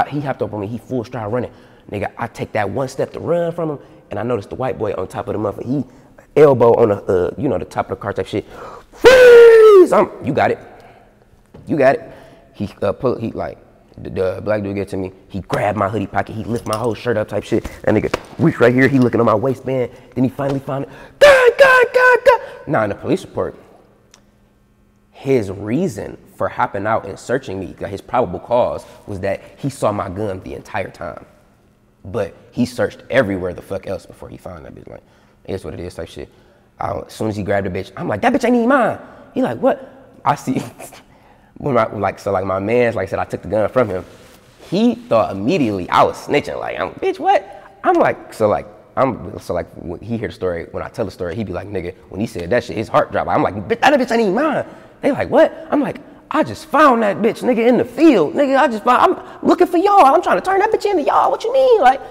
he hopped up on me, he full stride running. Nigga, I take that one step to run from him, and I noticed the white boy on top of the motherfucker. He elbow on the, the top of the car type shit. Freeze! You got it. You got it. The black dude get to me, he grabbed my hoodie pocket, he lift my whole shirt up type shit. That nigga reach right here, he looking at my waistband, then he finally found it. God. Nah, in the police report, his reason for hopping out and searching me, his probable cause, was that he saw my gun the entire time. But he searched everywhere the fuck else before he found that bitch. Like, it's what it is type shit. As soon as he grabbed the bitch, I'm like, that bitch ain't even mine. He like, what? I see, my man's, like I said, I took the gun from him. He thought immediately I was snitching. Like, bitch, what? I'm like, when he hear the story, when I tell the story, he be like, nigga, when he said that shit, his heart dropped. I'm like, bitch, that bitch ain't even mine. They like, what? I'm like, I just found that bitch, nigga, in the field. Nigga, I'm looking for y'all. I'm trying to turn that bitch into y'all. What you mean? Like,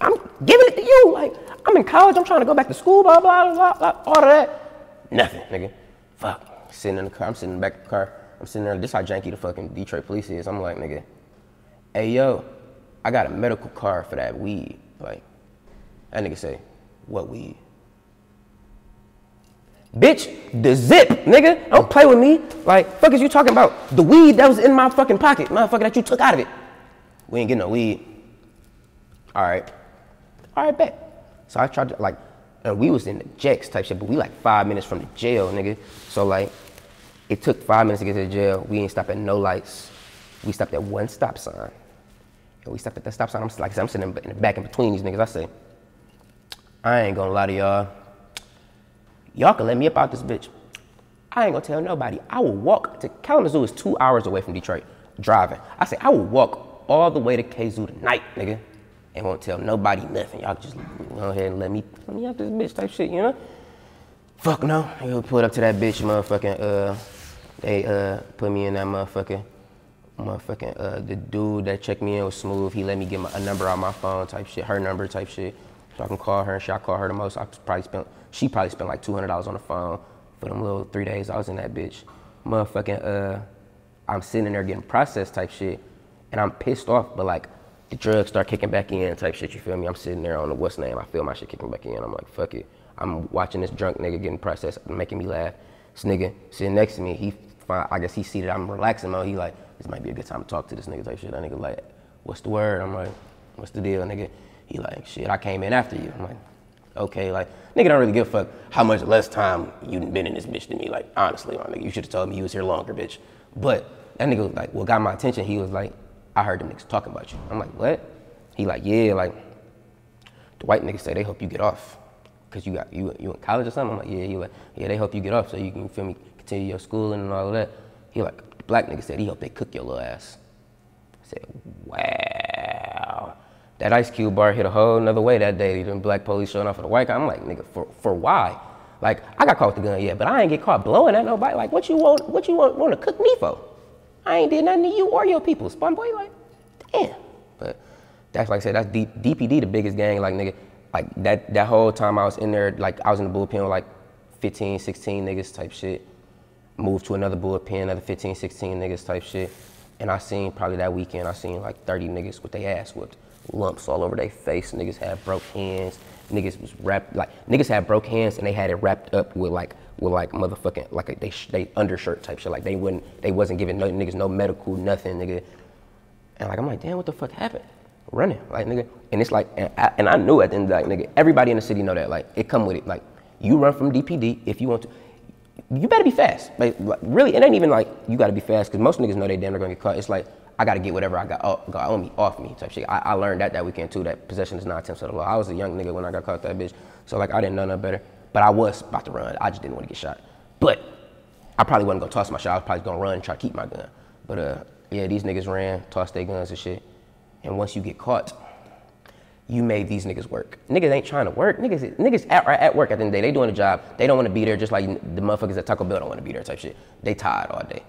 I'm giving it to you. Like, I'm in college. I'm trying to go back to school, blah, blah, blah, blah, all of that. Nothing, nigga. Fuck. Sitting in the car. I'm sitting in the back of the car. I'm sitting there. This how janky the fucking Detroit police is. I'm like, nigga, hey, yo, I got a medical card for that weed. Like, that nigga say, what weed? Bitch, the zip, nigga. Don't play with me. Like, fuck is you talking about? The weed that was in my fucking pocket, motherfucker, that you took out of it. We ain't getting no weed. All right, bet. So I tried to, like, we was in the jacks type shit, but we like 5 minutes from the jail, nigga. So, like, it took 5 minutes to get to the jail. We ain't stopped at no lights. We stopped at one stop sign. And we stopped at that stop sign. I'm sitting in the back in between these niggas. I say, I ain't gonna lie to y'all. Y'all can let me up out this bitch. I ain't gonna tell nobody. I will walk to Kalamazoo is 2 hours away from Detroit, driving. I say, I will walk all the way to Kazoo tonight, nigga, and won't tell nobody nothing. Y'all just go ahead and let me out this bitch type shit, you know? Fuck no. They pulled up to that bitch, motherfucking, they put me in that motherfucking, the dude that checked me in was smooth. He let me get a number on my phone type shit, her number type shit. So I can call her and shit. I call her the most. She probably spent like $200 on the phone for them little 3 days I was in that bitch. Motherfucking, I'm sitting there getting processed type shit, and I'm pissed off, but like, the drugs start kicking back in type shit, you feel me? I'm sitting there on the what's name, I feel my shit kicking back in. I'm like, fuck it. I'm watching this drunk nigga getting processed, making me laugh. This nigga sitting next to me, I guess he see that I'm relaxing mode. He like, this might be a good time to talk to this nigga type shit. That nigga like, what's the word? I'm like, what's the deal, nigga? He like, shit, I came in after you. I'm like, okay, like, nigga don't really give a fuck how much less time you been in this bitch than me. Like, honestly, my nigga, you should have told me you was here longer, bitch. But that nigga was like, what got my attention, he was like, I heard them niggas talking about you. I'm like, what? He like, yeah, like, the white niggas say they hope you get off. Cause you in college or something? I'm like, yeah. He like, yeah, they hope you get off so you can, feel me, continue your schooling and all of that. He like, the black nigga said he hope they cook your little ass. I said, wow. That Ice Cube bar hit a whole nother way that day. Them black police showing off for the white guy. I'm like, nigga, for why? Like, I got caught with the gun, yeah, but I ain't get caught blowing at nobody. Like, what you want to cook me for? I ain't did nothing to you or your people. Spun boy, like, damn. But that's like I said, that's DPD, the biggest gang, like, nigga. Like, that whole time I was in there, like, I was in the bullpen with like 15, 16 niggas type shit. Moved to another bullpen, another 15, 16 niggas type shit. And I seen, probably that weekend, I seen like 30 niggas with their ass whooped. Lumps all over their face. Niggas had broke hands. Niggas was wrapped, like, niggas had broke hands and they had it wrapped up with motherfucking, like they undershirt type shit. Like, they wasn't giving no niggas no medical, nothing, nigga. And like, I'm like, damn, what the fuck happened? Running, like, nigga. And it's like, and I knew at the end, like, nigga, everybody in the city know that. Like, it come with it. Like, you run from DPD if you want to. You better be fast. Like really, it ain't even like you gotta be fast, because most niggas know they damn near gonna get caught. It's like, I gotta get whatever I got on me, off me type shit. I learned that weekend too, that possession is 9 tenths of the law. I was a young nigga when I got caught that bitch. So like, I didn't know no better. But I was about to run. I just didn't want to get shot. But I probably wasn't gonna toss my shot. I was probably gonna run and try to keep my gun. But yeah, these niggas ran, tossed their guns and shit. And once you get caught, you made these niggas work. Niggas ain't trying to work. Niggas are at work at the end of the day. They doing a job. They don't want to be there just like the motherfuckers at Taco Bell don't want to be there type shit. They tired all day.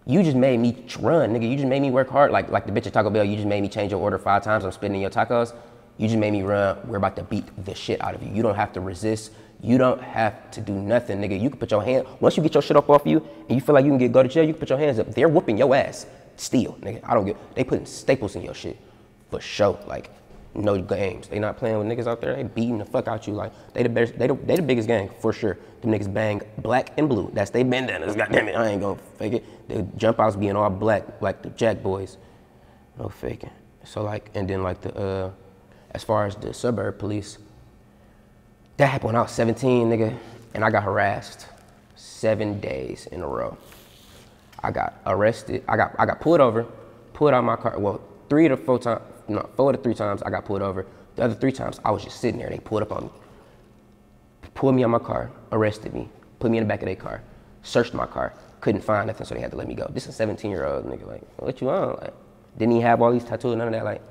You just made me run, nigga. You just made me work hard. Like the bitch at Taco Bell, you just made me change your order 5 times. I'm spitting in your tacos. You just made me run. We're about to beat the shit out of you. You don't have to resist. You don't have to do nothing, nigga. You can put your hand, once you get your shit up off you and you feel like you can go to jail, you can put your hands up. They're whooping your ass still, nigga. I don't get, they putting staples in your shit for sure. Like, no games. They not playing with niggas out there. They beating the fuck out you. Like, they the biggest gang for sure. Them niggas bang black and blue. That's they bandanas. Goddamn it, I ain't gonna fake it. The jump outs being all black, like the Jack boys. No faking. So like, and then like the, as far as the suburb police, that happened when I was 17, nigga, and I got harassed 7 days in a row. I got arrested. I got pulled over, pulled out my car. Well, 4 to 3 times I got pulled over. The other 3 times I was just sitting there. They pulled up on me, pulled me out my car, arrested me, put me in the back of their car, searched my car, couldn't find nothing, so they had to let me go. This is a 17-year-old nigga, like, what you on? Like, didn't even have all these tattoos, none of that, like.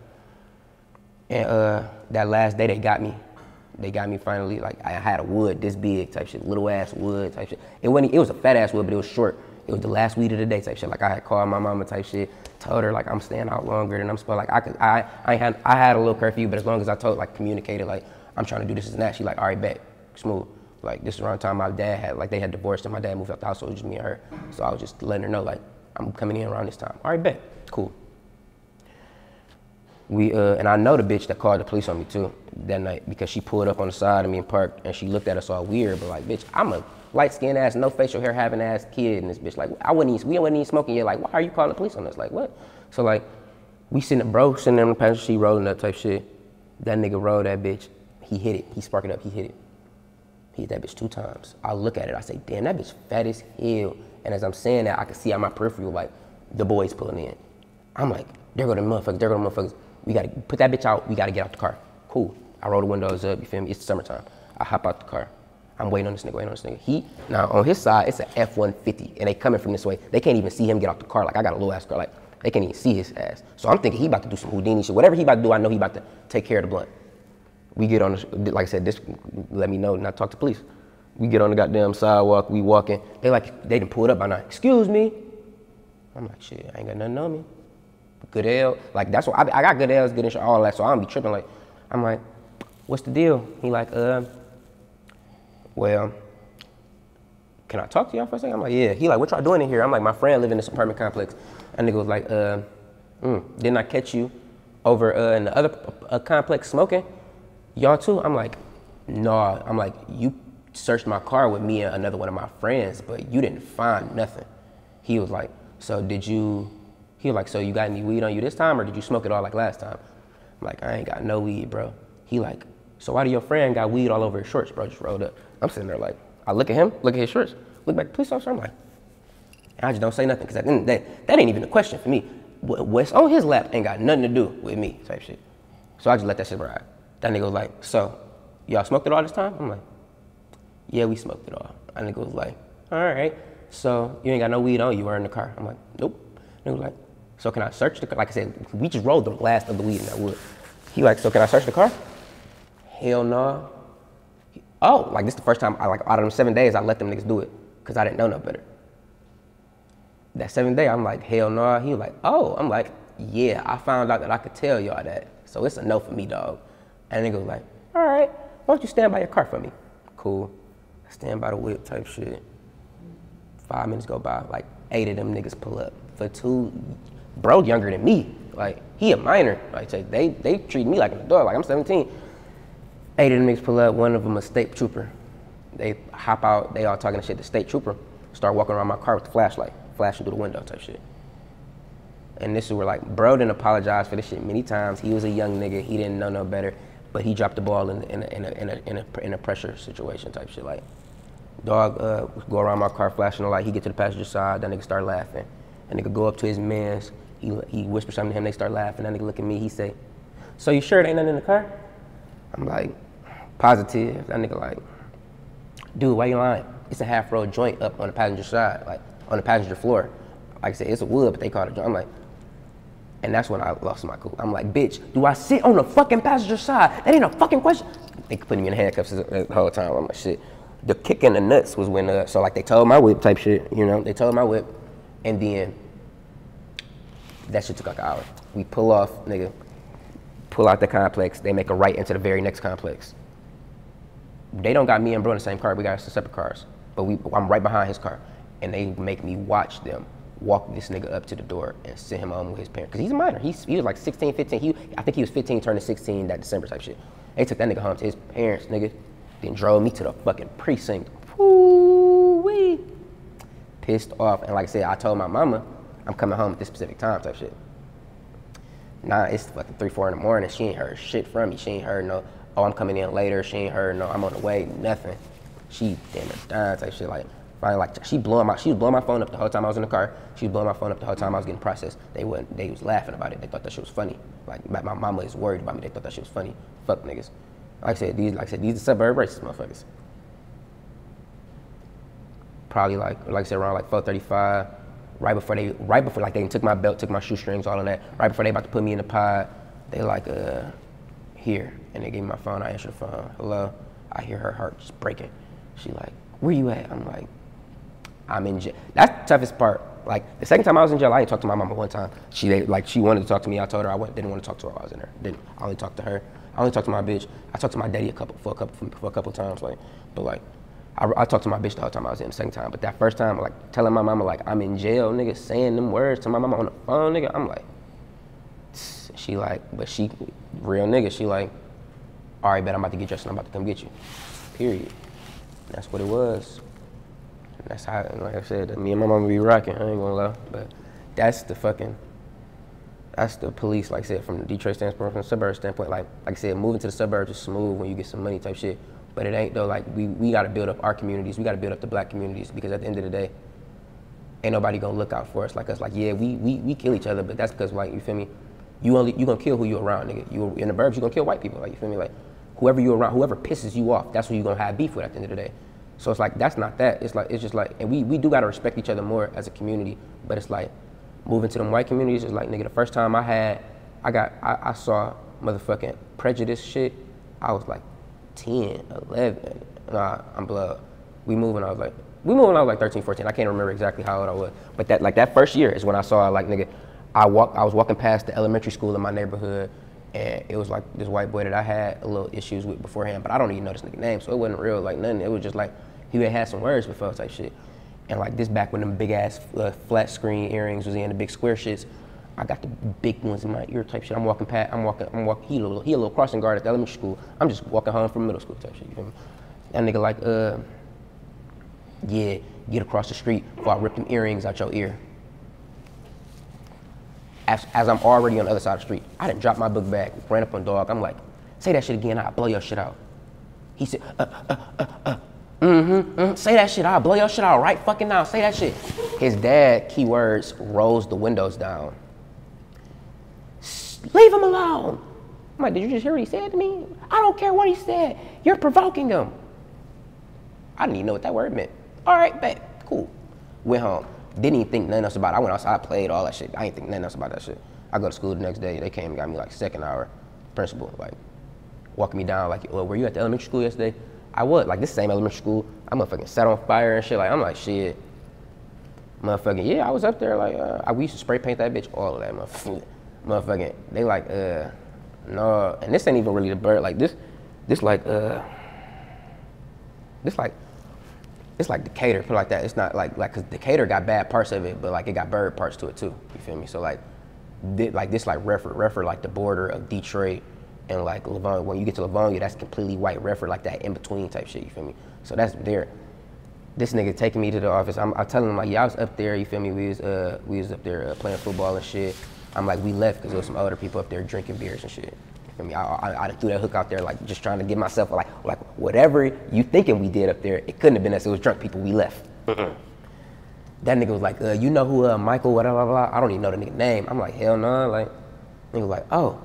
And that last day they got me. They got me finally, like, I had a wood this big type shit, little ass wood type shit. It was a fat ass wood, but it was short. It was the last weed of the day type shit. Like, I had called my mama type shit, told her like I'm staying out longer than I'm supposed. Like, I had a little curfew, but as long as I communicated like I'm trying to do this and that, she like, all right, bet, smooth. Like, this is around the time my dad had, like, they had divorced and my dad moved out the house, so it was just me and her. So I was just letting her know, like, I'm coming in around this time. All right, bet, cool. And I know the bitch that called the police on me too that night because she pulled up on the side of me and parked and she looked at us all weird, but like, bitch, I'm a light-skinned ass, no facial hair having ass kid, and this bitch like, we wasn't even smoking yet. Like, why are you calling the police on us? Like, what? So like, we sitting in the passenger seat rolling up type shit. That nigga rolled that bitch. He hit it. He sparked it up. He hit it. He hit that bitch 2 times. I look at it. I say, damn, that bitch fat as hell. And as I'm saying that, I can see on my peripheral like the boys pulling in. I'm like, there go the motherfuckers. There go the motherfuckers. We gotta put that bitch out. We gotta get out the car. Cool. I roll the windows up. You feel me? It's summertime. I hop out the car. I'm waiting on this nigga, Now on his side, it's an F-150, and they coming from this way. They can't even see him get out the car. Like, I got a little ass car. Like, they can't even see his ass. So I'm thinking he about to do some Houdini shit. Whatever he about to do, I know he about to take care of the blunt. We get on the, like I said, this let me know, not talk to police. We get on the goddamn sidewalk, we walking. They done pulled up by now. Excuse me. I'm like, shit, I ain't got nothing on me. Good L. Like, that's what, I got good L's, good insurance, all that, so I don't be tripping. Like, I'm like, what's the deal? He like, well, can I talk to y'all for a second? I'm like, yeah. He like, what y'all doing in here? I'm like, my friend live in this apartment complex. And nigga was like, didn't I catch you over in the other complex smoking? Y'all too? I'm like, no. I'm like, you searched my car with me and another one of my friends, but you didn't find nothing. He was like, so you got any weed on you this time, or did you smoke it all like last time? I'm like, I ain't got no weed, bro. He like, so why do your friend got weed all over his shorts, bro? Just rolled up. I'm sitting there like, I look at him, look at his shorts, look back at the police officer, I'm like, and I just don't say nothing, because at the end of the day, that ain't even a question for me. What's on his lap ain't got nothing to do with me, type shit. So I just let that shit ride. That nigga was like, so, y'all smoked it all this time? I'm like, yeah, we smoked it all. That nigga was like, all right, so you ain't got no weed on you or in the car? I'm like, nope. Nigga was like, so can I search the car? Like I said, we just rolled the last of the weed in that wood. He like, so can I search the car? Hell no. Oh, like this the first time, out of them 7 days, I let them niggas do it, because I didn't know no better. That 7th day, I'm like, hell no. He was like, oh. I'm like, yeah, I found out that I could tell y'all that, so it's a no for me, dog. And nigga was like, all right, why don't you stand by your car for me? Cool. I stand by the whip type shit. 5 minutes go by, like 8 of them niggas pull up. For 2, bro younger than me. Like, he a minor. Like, they treat me like an adult, like I'm 17. 8 of them niggas pull up, one of them a state trooper. They hop out, they all talking shit. The state trooper start walking around my car with the flashlight, flashing through the window type shit. And this is where, like, bro didn't apologize for this shit many times. He was a young nigga, he didn't know no better, but he dropped the ball in a pressure situation type shit. Like, dog go around my car flashing the light, he get to the passenger side, that nigga start laughing. That nigga go up to his mans, he whispers something to him, they start laughing. That nigga look at me, he say, so you sure it ain't nothing in the car? I'm like, positive. That nigga like, dude, why you lying? It's a half-rolled joint up on the passenger side, like on the passenger floor. Like I said, it's a wood, but they call it a joint. I'm like, and that's when I lost my cool. I'm like, bitch, do I sit on the fucking passenger side? That ain't a fucking question. They put me in handcuffs the whole time. I'm like, shit. The kick in the nuts was when, so like they told my whip type shit, you know, they told my whip, and then that shit took like an hour. We pull off, nigga, pull out the complex, they make a right into the very next complex. They don't got me and bro in the same car, we got us separate cars, but I'm right behind his car, and they make me watch them walk this nigga up to the door and send him home with his parents, because he's a minor, he was like 16, 15, I think he was 15 turning 16 that December type shit. They took that nigga home to his parents, nigga, then drove me to the fucking precinct. Woo-wee. Pissed off, and like I said, I told my mama, I'm coming home at this specific time type shit. Nah, it's fucking 3, 4 in the morning. She ain't heard shit from me. She ain't heard no, oh, I'm coming in later. She ain't heard no, I'm on the way, nothing. She damn it dying type shit. Like, finally, like, she was blowing my phone up the whole time I was in the car. She was blowing my phone up the whole time I was getting processed. They was laughing about it. They thought that shit was funny. Like, my mama is worried about me. They thought that shit was funny. Fuck niggas. Like I said, these are suburb racist motherfuckers. Probably like I said, around like 4:35. Right before like they took my belt, took my shoestrings, all of that. Right before they about to put me in the pod, they like, here. And they gave me my phone, I answered the phone. Hello? I hear her heart just breaking. She like, where you at? I'm like, I'm in jail. That's the toughest part. Like, the second time I was in jail, I ain't talked to my mama one time. She wanted to talk to me. I told her didn't want to talk to her while I was in there. I only talked to her. I only talked to my bitch. I talked to my daddy for a couple times, like, but like, I talked to my bitch the whole time I was in the second time, but that first time, like, telling my mama, like, I'm in jail, nigga, saying them words to my mama on the phone, nigga, I'm like, she like, but she, real nigga, she like, all right, bet I'm about to get dressed and I'm about to come get you, period. That's what it was. And that's how, like I said, me and my mama be rocking, I ain't gonna lie, but that's the police, like I said, from the Detroit standpoint, from the suburb standpoint, like I said, moving to the suburbs is smooth when you get some money type shit. But it ain't though, like we gotta build up our communities, we gotta build up the black communities, because at the end of the day, ain't nobody gonna look out for us like us. Like, yeah, we kill each other, but that's because, like, you feel me? You gonna kill who you around, nigga. You in the burbs, you gonna kill white people, like, you feel me? Like, whoever you around, whoever pisses you off, that's who you gonna have beef with at the end of the day. So it's like, that's not that. It's just like, and we do gotta respect each other more as a community, but it's like, moving to them white communities, it's like, nigga, the first time I saw motherfucking prejudice shit, I was like 10, 11, nah, I'm blood. We moved when I was like 13, 14. I can't remember exactly how old I was. But that first year is when I saw, like, nigga, I was walking past the elementary school in my neighborhood, and it was like this white boy that I had a little issues with beforehand, but I don't even know this nigga name, so it wasn't real, like, nothing. It was just like, he had some words before type shit. And like this back when them big ass flat screen earrings was in, the big square shits, I got the big ones in my ear type shit. I'm walking, he a little crossing guard at the elementary school. I'm just walking home from middle school type shit, you feel me? That nigga like, yeah, get across the street before I rip them earrings out your ear. As I'm already on the other side of the street, I done dropped my book bag, ran up on dog. I'm like, say that shit again, I'll blow your shit out. He said, say that shit, I'll blow your shit out right fucking now, say that shit. His dad, keywords, rolls the windows down. Leave him alone. I'm like, did you just hear what he said to me? I don't care what he said. You're provoking him. I didn't even know what that word meant. All right, bet, cool. Went home. Didn't even think nothing else about it. I went outside, played all that shit. I didn't think nothing else about that shit. I go to school the next day. They came and got me like second hour principal, like walking me down like, well, were you at the elementary school yesterday? I was, like this same elementary school. I motherfucking set on fire and shit. Like, I'm like, shit. Motherfucking, yeah, I was up there. Like, we used to spray paint that bitch, all of that motherfucking. They like, no, and this ain't even really the bird. Like this like Decatur, put it like that. It's not like cause Decatur got bad parts of it, but like it got bird parts to it too. You feel me? So like this like Redford like the border of Detroit and like Livonia. When you get to Livonia, that's completely white. Redford like that in between type shit. You feel me? So that's there. This nigga taking me to the office. I'm telling him like, yeah, I was up there. You feel me? We was up there playing football and shit. I'm like, we left because there was some older people up there drinking beers and shit. I mean, I threw that hook out there, like just trying to get myself like whatever you thinking we did up there, it couldn't have been us. It was drunk people. We left. That nigga was like, you know who Michael, whatever, blah, blah. I don't even know the nigga name. I'm like, hell no. Like, nigga was like, oh,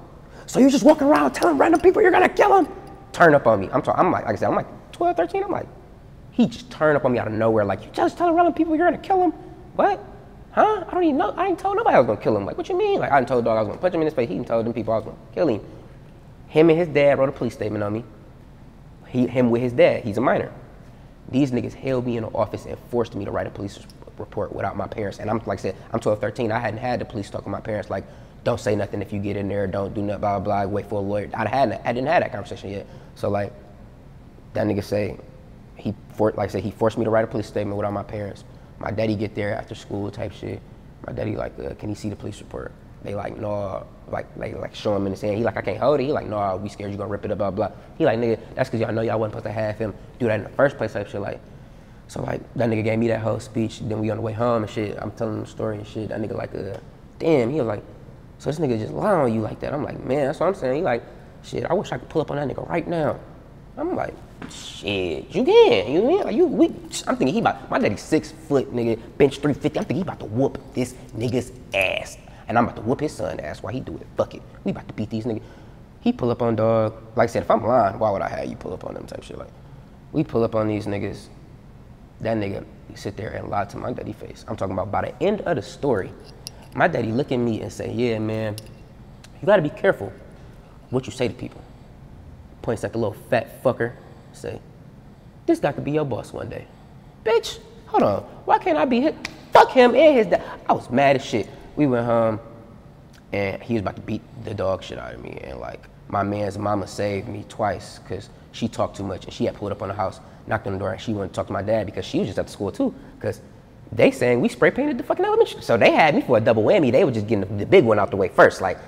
so you just walking around telling random people you're gonna kill them? Turn up on me. I'm like I said, I'm like 12, 13. I'm like, He just turned up on me out of nowhere, like, you just telling random people you're gonna kill him? What? Huh? I don't even know. I ain't told nobody I was gonna kill him. Like, what you mean? Like, I didn't told the dog I was gonna punch him in his face. He didn't told them people I was gonna kill him. Him and his dad wrote a police statement on me. Him with his dad, he's a minor. These niggas held me in the office and forced me to write a police report without my parents. And I'm, like I said, I'm 12, 13. I hadn't had the police talk with my parents, like, don't say nothing if you get in there, don't do nothing, blah, blah, blah, wait for a lawyer. I didn't have that conversation yet. So, like, that nigga say, he forced me to write a police statement without my parents. My daddy get there after school type shit. My daddy like, can he see the police report? They like, no, like show him in his hand. He like, I can't hold it. He like, no, we scared you gonna rip it up, blah, blah. He like, nigga, that's cause y'all know y'all wasn't supposed to have him do that in the first place type shit. Like, so like, that nigga gave me that whole speech. Then we on the way home and shit, I'm telling him the story and shit. That nigga like, damn, he was like, so this nigga just lying on you like that. I'm like, man, that's what I'm saying. He like, shit, I wish I could pull up on that nigga right now. I'm like, shit, you can, you mean? Like, I'm thinking he about, my daddy's 6 foot, nigga, bench 350. I'm thinking he about to whoop this nigga's ass. And I'm about to whoop his son's ass while he do it. Fuck it. We about to beat these niggas. He pull up on dog. Like I said, if I'm lying, why would I have you pull up on them type shit? Like, we pull up on these niggas. That nigga sit there and lie to my daddy face. I'm talking about by the end of the story, my daddy look at me and say, yeah, man, you gotta be careful what you say to people. Points at the little fat fucker, say, this guy could be your boss one day. Bitch, hold on, why can't I be his? Fuck him and his dad. I was mad as shit. We went home and he was about to beat the dog shit out of me. And like, my man's mama saved me twice because she talked too much and she had pulled up on the house, knocked on the door, and she wouldn't talk to my dad because she was just at the school too. Because they saying we spray painted the fucking elementary. So they had me for a double whammy. They were just getting the big one out the way first. Like,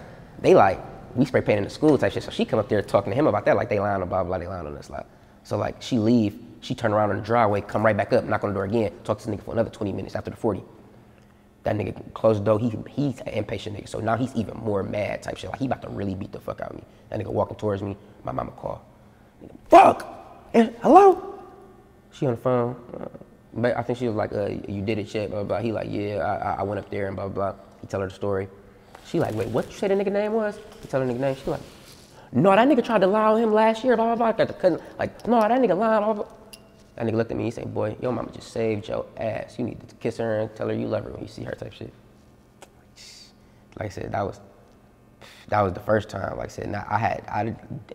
they like, we spray painted the school type shit. So she come up there talking to him about that, like they lying on blah, blah, they lying on us. Like, so like, she leave, she turn around in the driveway, come right back up, knock on the door again, talk to this nigga for another 20 minutes after the 40. That nigga closed the door, he's an impatient nigga. So now he's even more mad type shit. Like, he about to really beat the fuck out of me. That nigga walking towards me, my mama call. Fuck! And, hello? She on the phone. But I think she was like, you did it yet, blah, blah, blah. He like, yeah, I went up there and blah, blah, blah. He tell her the story. She like, wait, what you say the nigga name was? He tell her the nigga name. She like, no, that nigga tried to lie on him last year, blah, blah, blah. Got the cousin, like, no, that nigga lying, blah, blah. That nigga looked at me, he said, boy, your mama just saved your ass. You need to kiss her and tell her you love her when you see her type shit. Like I said, that was the first time. Like I said, I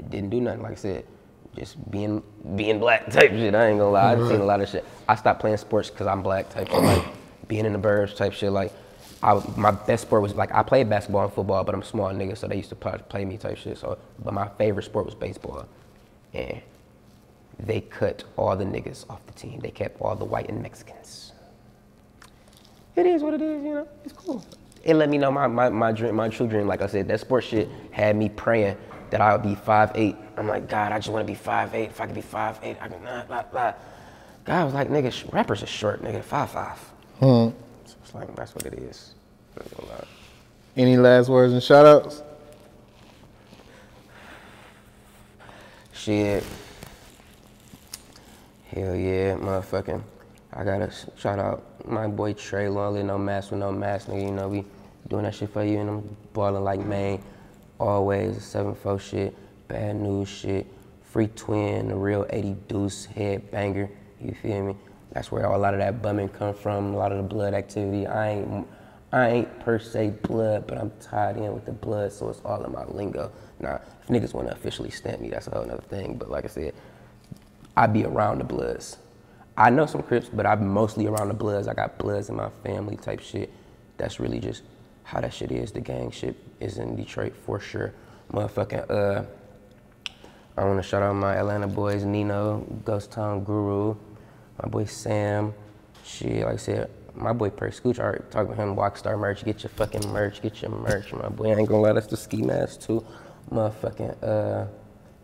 didn't do nothing. Like I said, just being black type shit. I ain't gonna lie, I've seen a lot of shit. I stopped playing sports because I'm black type shit, like being in the burbs type shit. Like, my best sport was, like, I played basketball and football, but I'm a small nigga, so they used to play me type shit. So, but my favorite sport was baseball. And they cut all the niggas off the team. They kept all the white and Mexicans. It is what it is, you know, it's cool. It let me know my dream, my true dream. Like I said, that sports shit had me praying that I would be 5'8". I'm like, God, I just want to be 5'8". If I could be 5'8", I could not, blah, blah. God was like, nigga, rappers are short, nigga, 5'5". So it's like, that's what it is. Any last words and shout outs? Shit. Hell yeah, motherfucking. I gotta shout out my boy Trey, Lonely, no mask with no mask, nigga. You know, we doing that shit for you, and I'm balling like Manny. Always 7-4 shit, bad news shit, free twin, the real 80 deuce head banger. You feel me? That's where a lot of that bumming come from, a lot of the blood activity. I ain't per se blood, but I'm tied in with the blood, so it's all in my lingo. Now, if niggas wanna officially stamp me, that's a whole nother thing. But like I said, I be around the bloods. I know some Crips, but I'm mostly around the bloods. I got bloods in my family type shit. That's really just how that shit is. The gang shit is in Detroit for sure. Motherfucking, I wanna shout out my Atlanta boys, Nino, Ghost Town Guru, my boy Sam. Shit, like I said, my boy Per Scooch, I already talked about him, Walkstar merch, get your fucking merch, get your merch. My boy, I ain't gonna lie, that's the ski mask too. Motherfucking,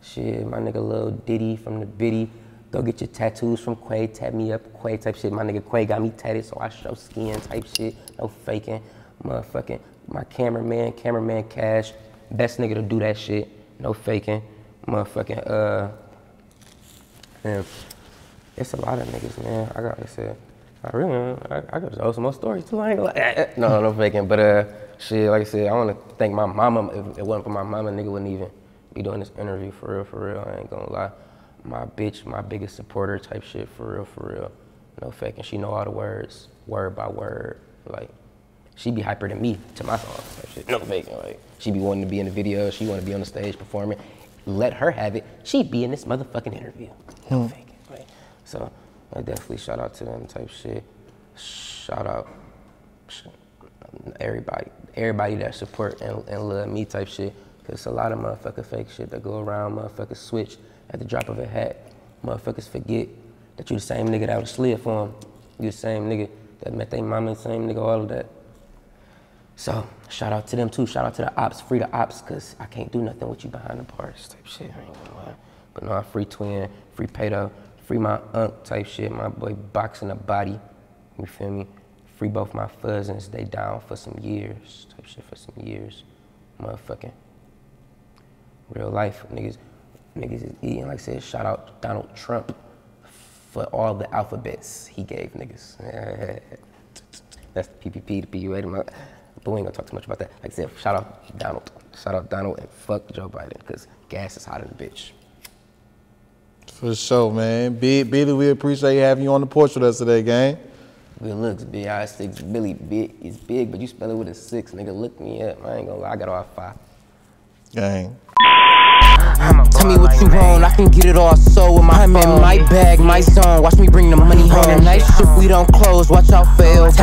shit, my nigga Lil Diddy from the Biddy. Go get your tattoos from Quay, tat me up, Quay type shit. My nigga Quay got me tatted, so I show skin type shit, no faking. Motherfucking, my cameraman Cash, best nigga to do that shit, no faking. Motherfucking, man, it's a lot of niggas, man. I gotta say, I could tell some more stories too, I ain't gonna lie. No faking, but shit, like I said, I wanna thank my mama. If it wasn't for my mama, nigga wouldn't even be doing this interview for real, I ain't gonna lie. my bitch, my biggest supporter type shit, for real. No faking. She know all the words, word by word. Like, she be hyper than me to my songs type shit. No faking. Like, she be wanting to be in the video. She want to be on the stage performing. Let her have it. She be in this motherfucking interview. No faking. Like, so I definitely shout out to them type shit. Shout out everybody that support and love me type shit. Cause a lot of motherfucker fake shit that go around. Motherfuckers switch at the drop of a hat. Motherfuckers forget that you the same nigga that was slid for them. You the same nigga that met their mama, the same nigga, all of that. So shout out to them too. Shout out to the ops, free the ops, cause I can't do nothing with you behind the bars type shit. I ain't gonna lie. But no, I free Twin, free Pato, free my unc type shit. My boy boxing the body, you feel me? Free both my cousins. They down for some years type shit, for some years. Motherfucking real life niggas is eating. Like I said, shout out Donald Trump for all the alphabets he gave niggas. That's the PPP, the PUA. But we ain't gonna talk too much about that. Like I said, shout out Donald, and fuck Joe Biden, because gas is hot in the bitch. For sure, man. Billy, we appreciate having you on the porch with us today, gang. Good looks, Bi6 Billy. Big is big, but you spell it with a 6, nigga. Look me up. I ain't gonna lie, I got all 5. Gang. Tell me what you want, I can get it all. So with I'm in my bag, my zone. Watch me bring the money home. Night shift, we don't close. Watch out for elbows.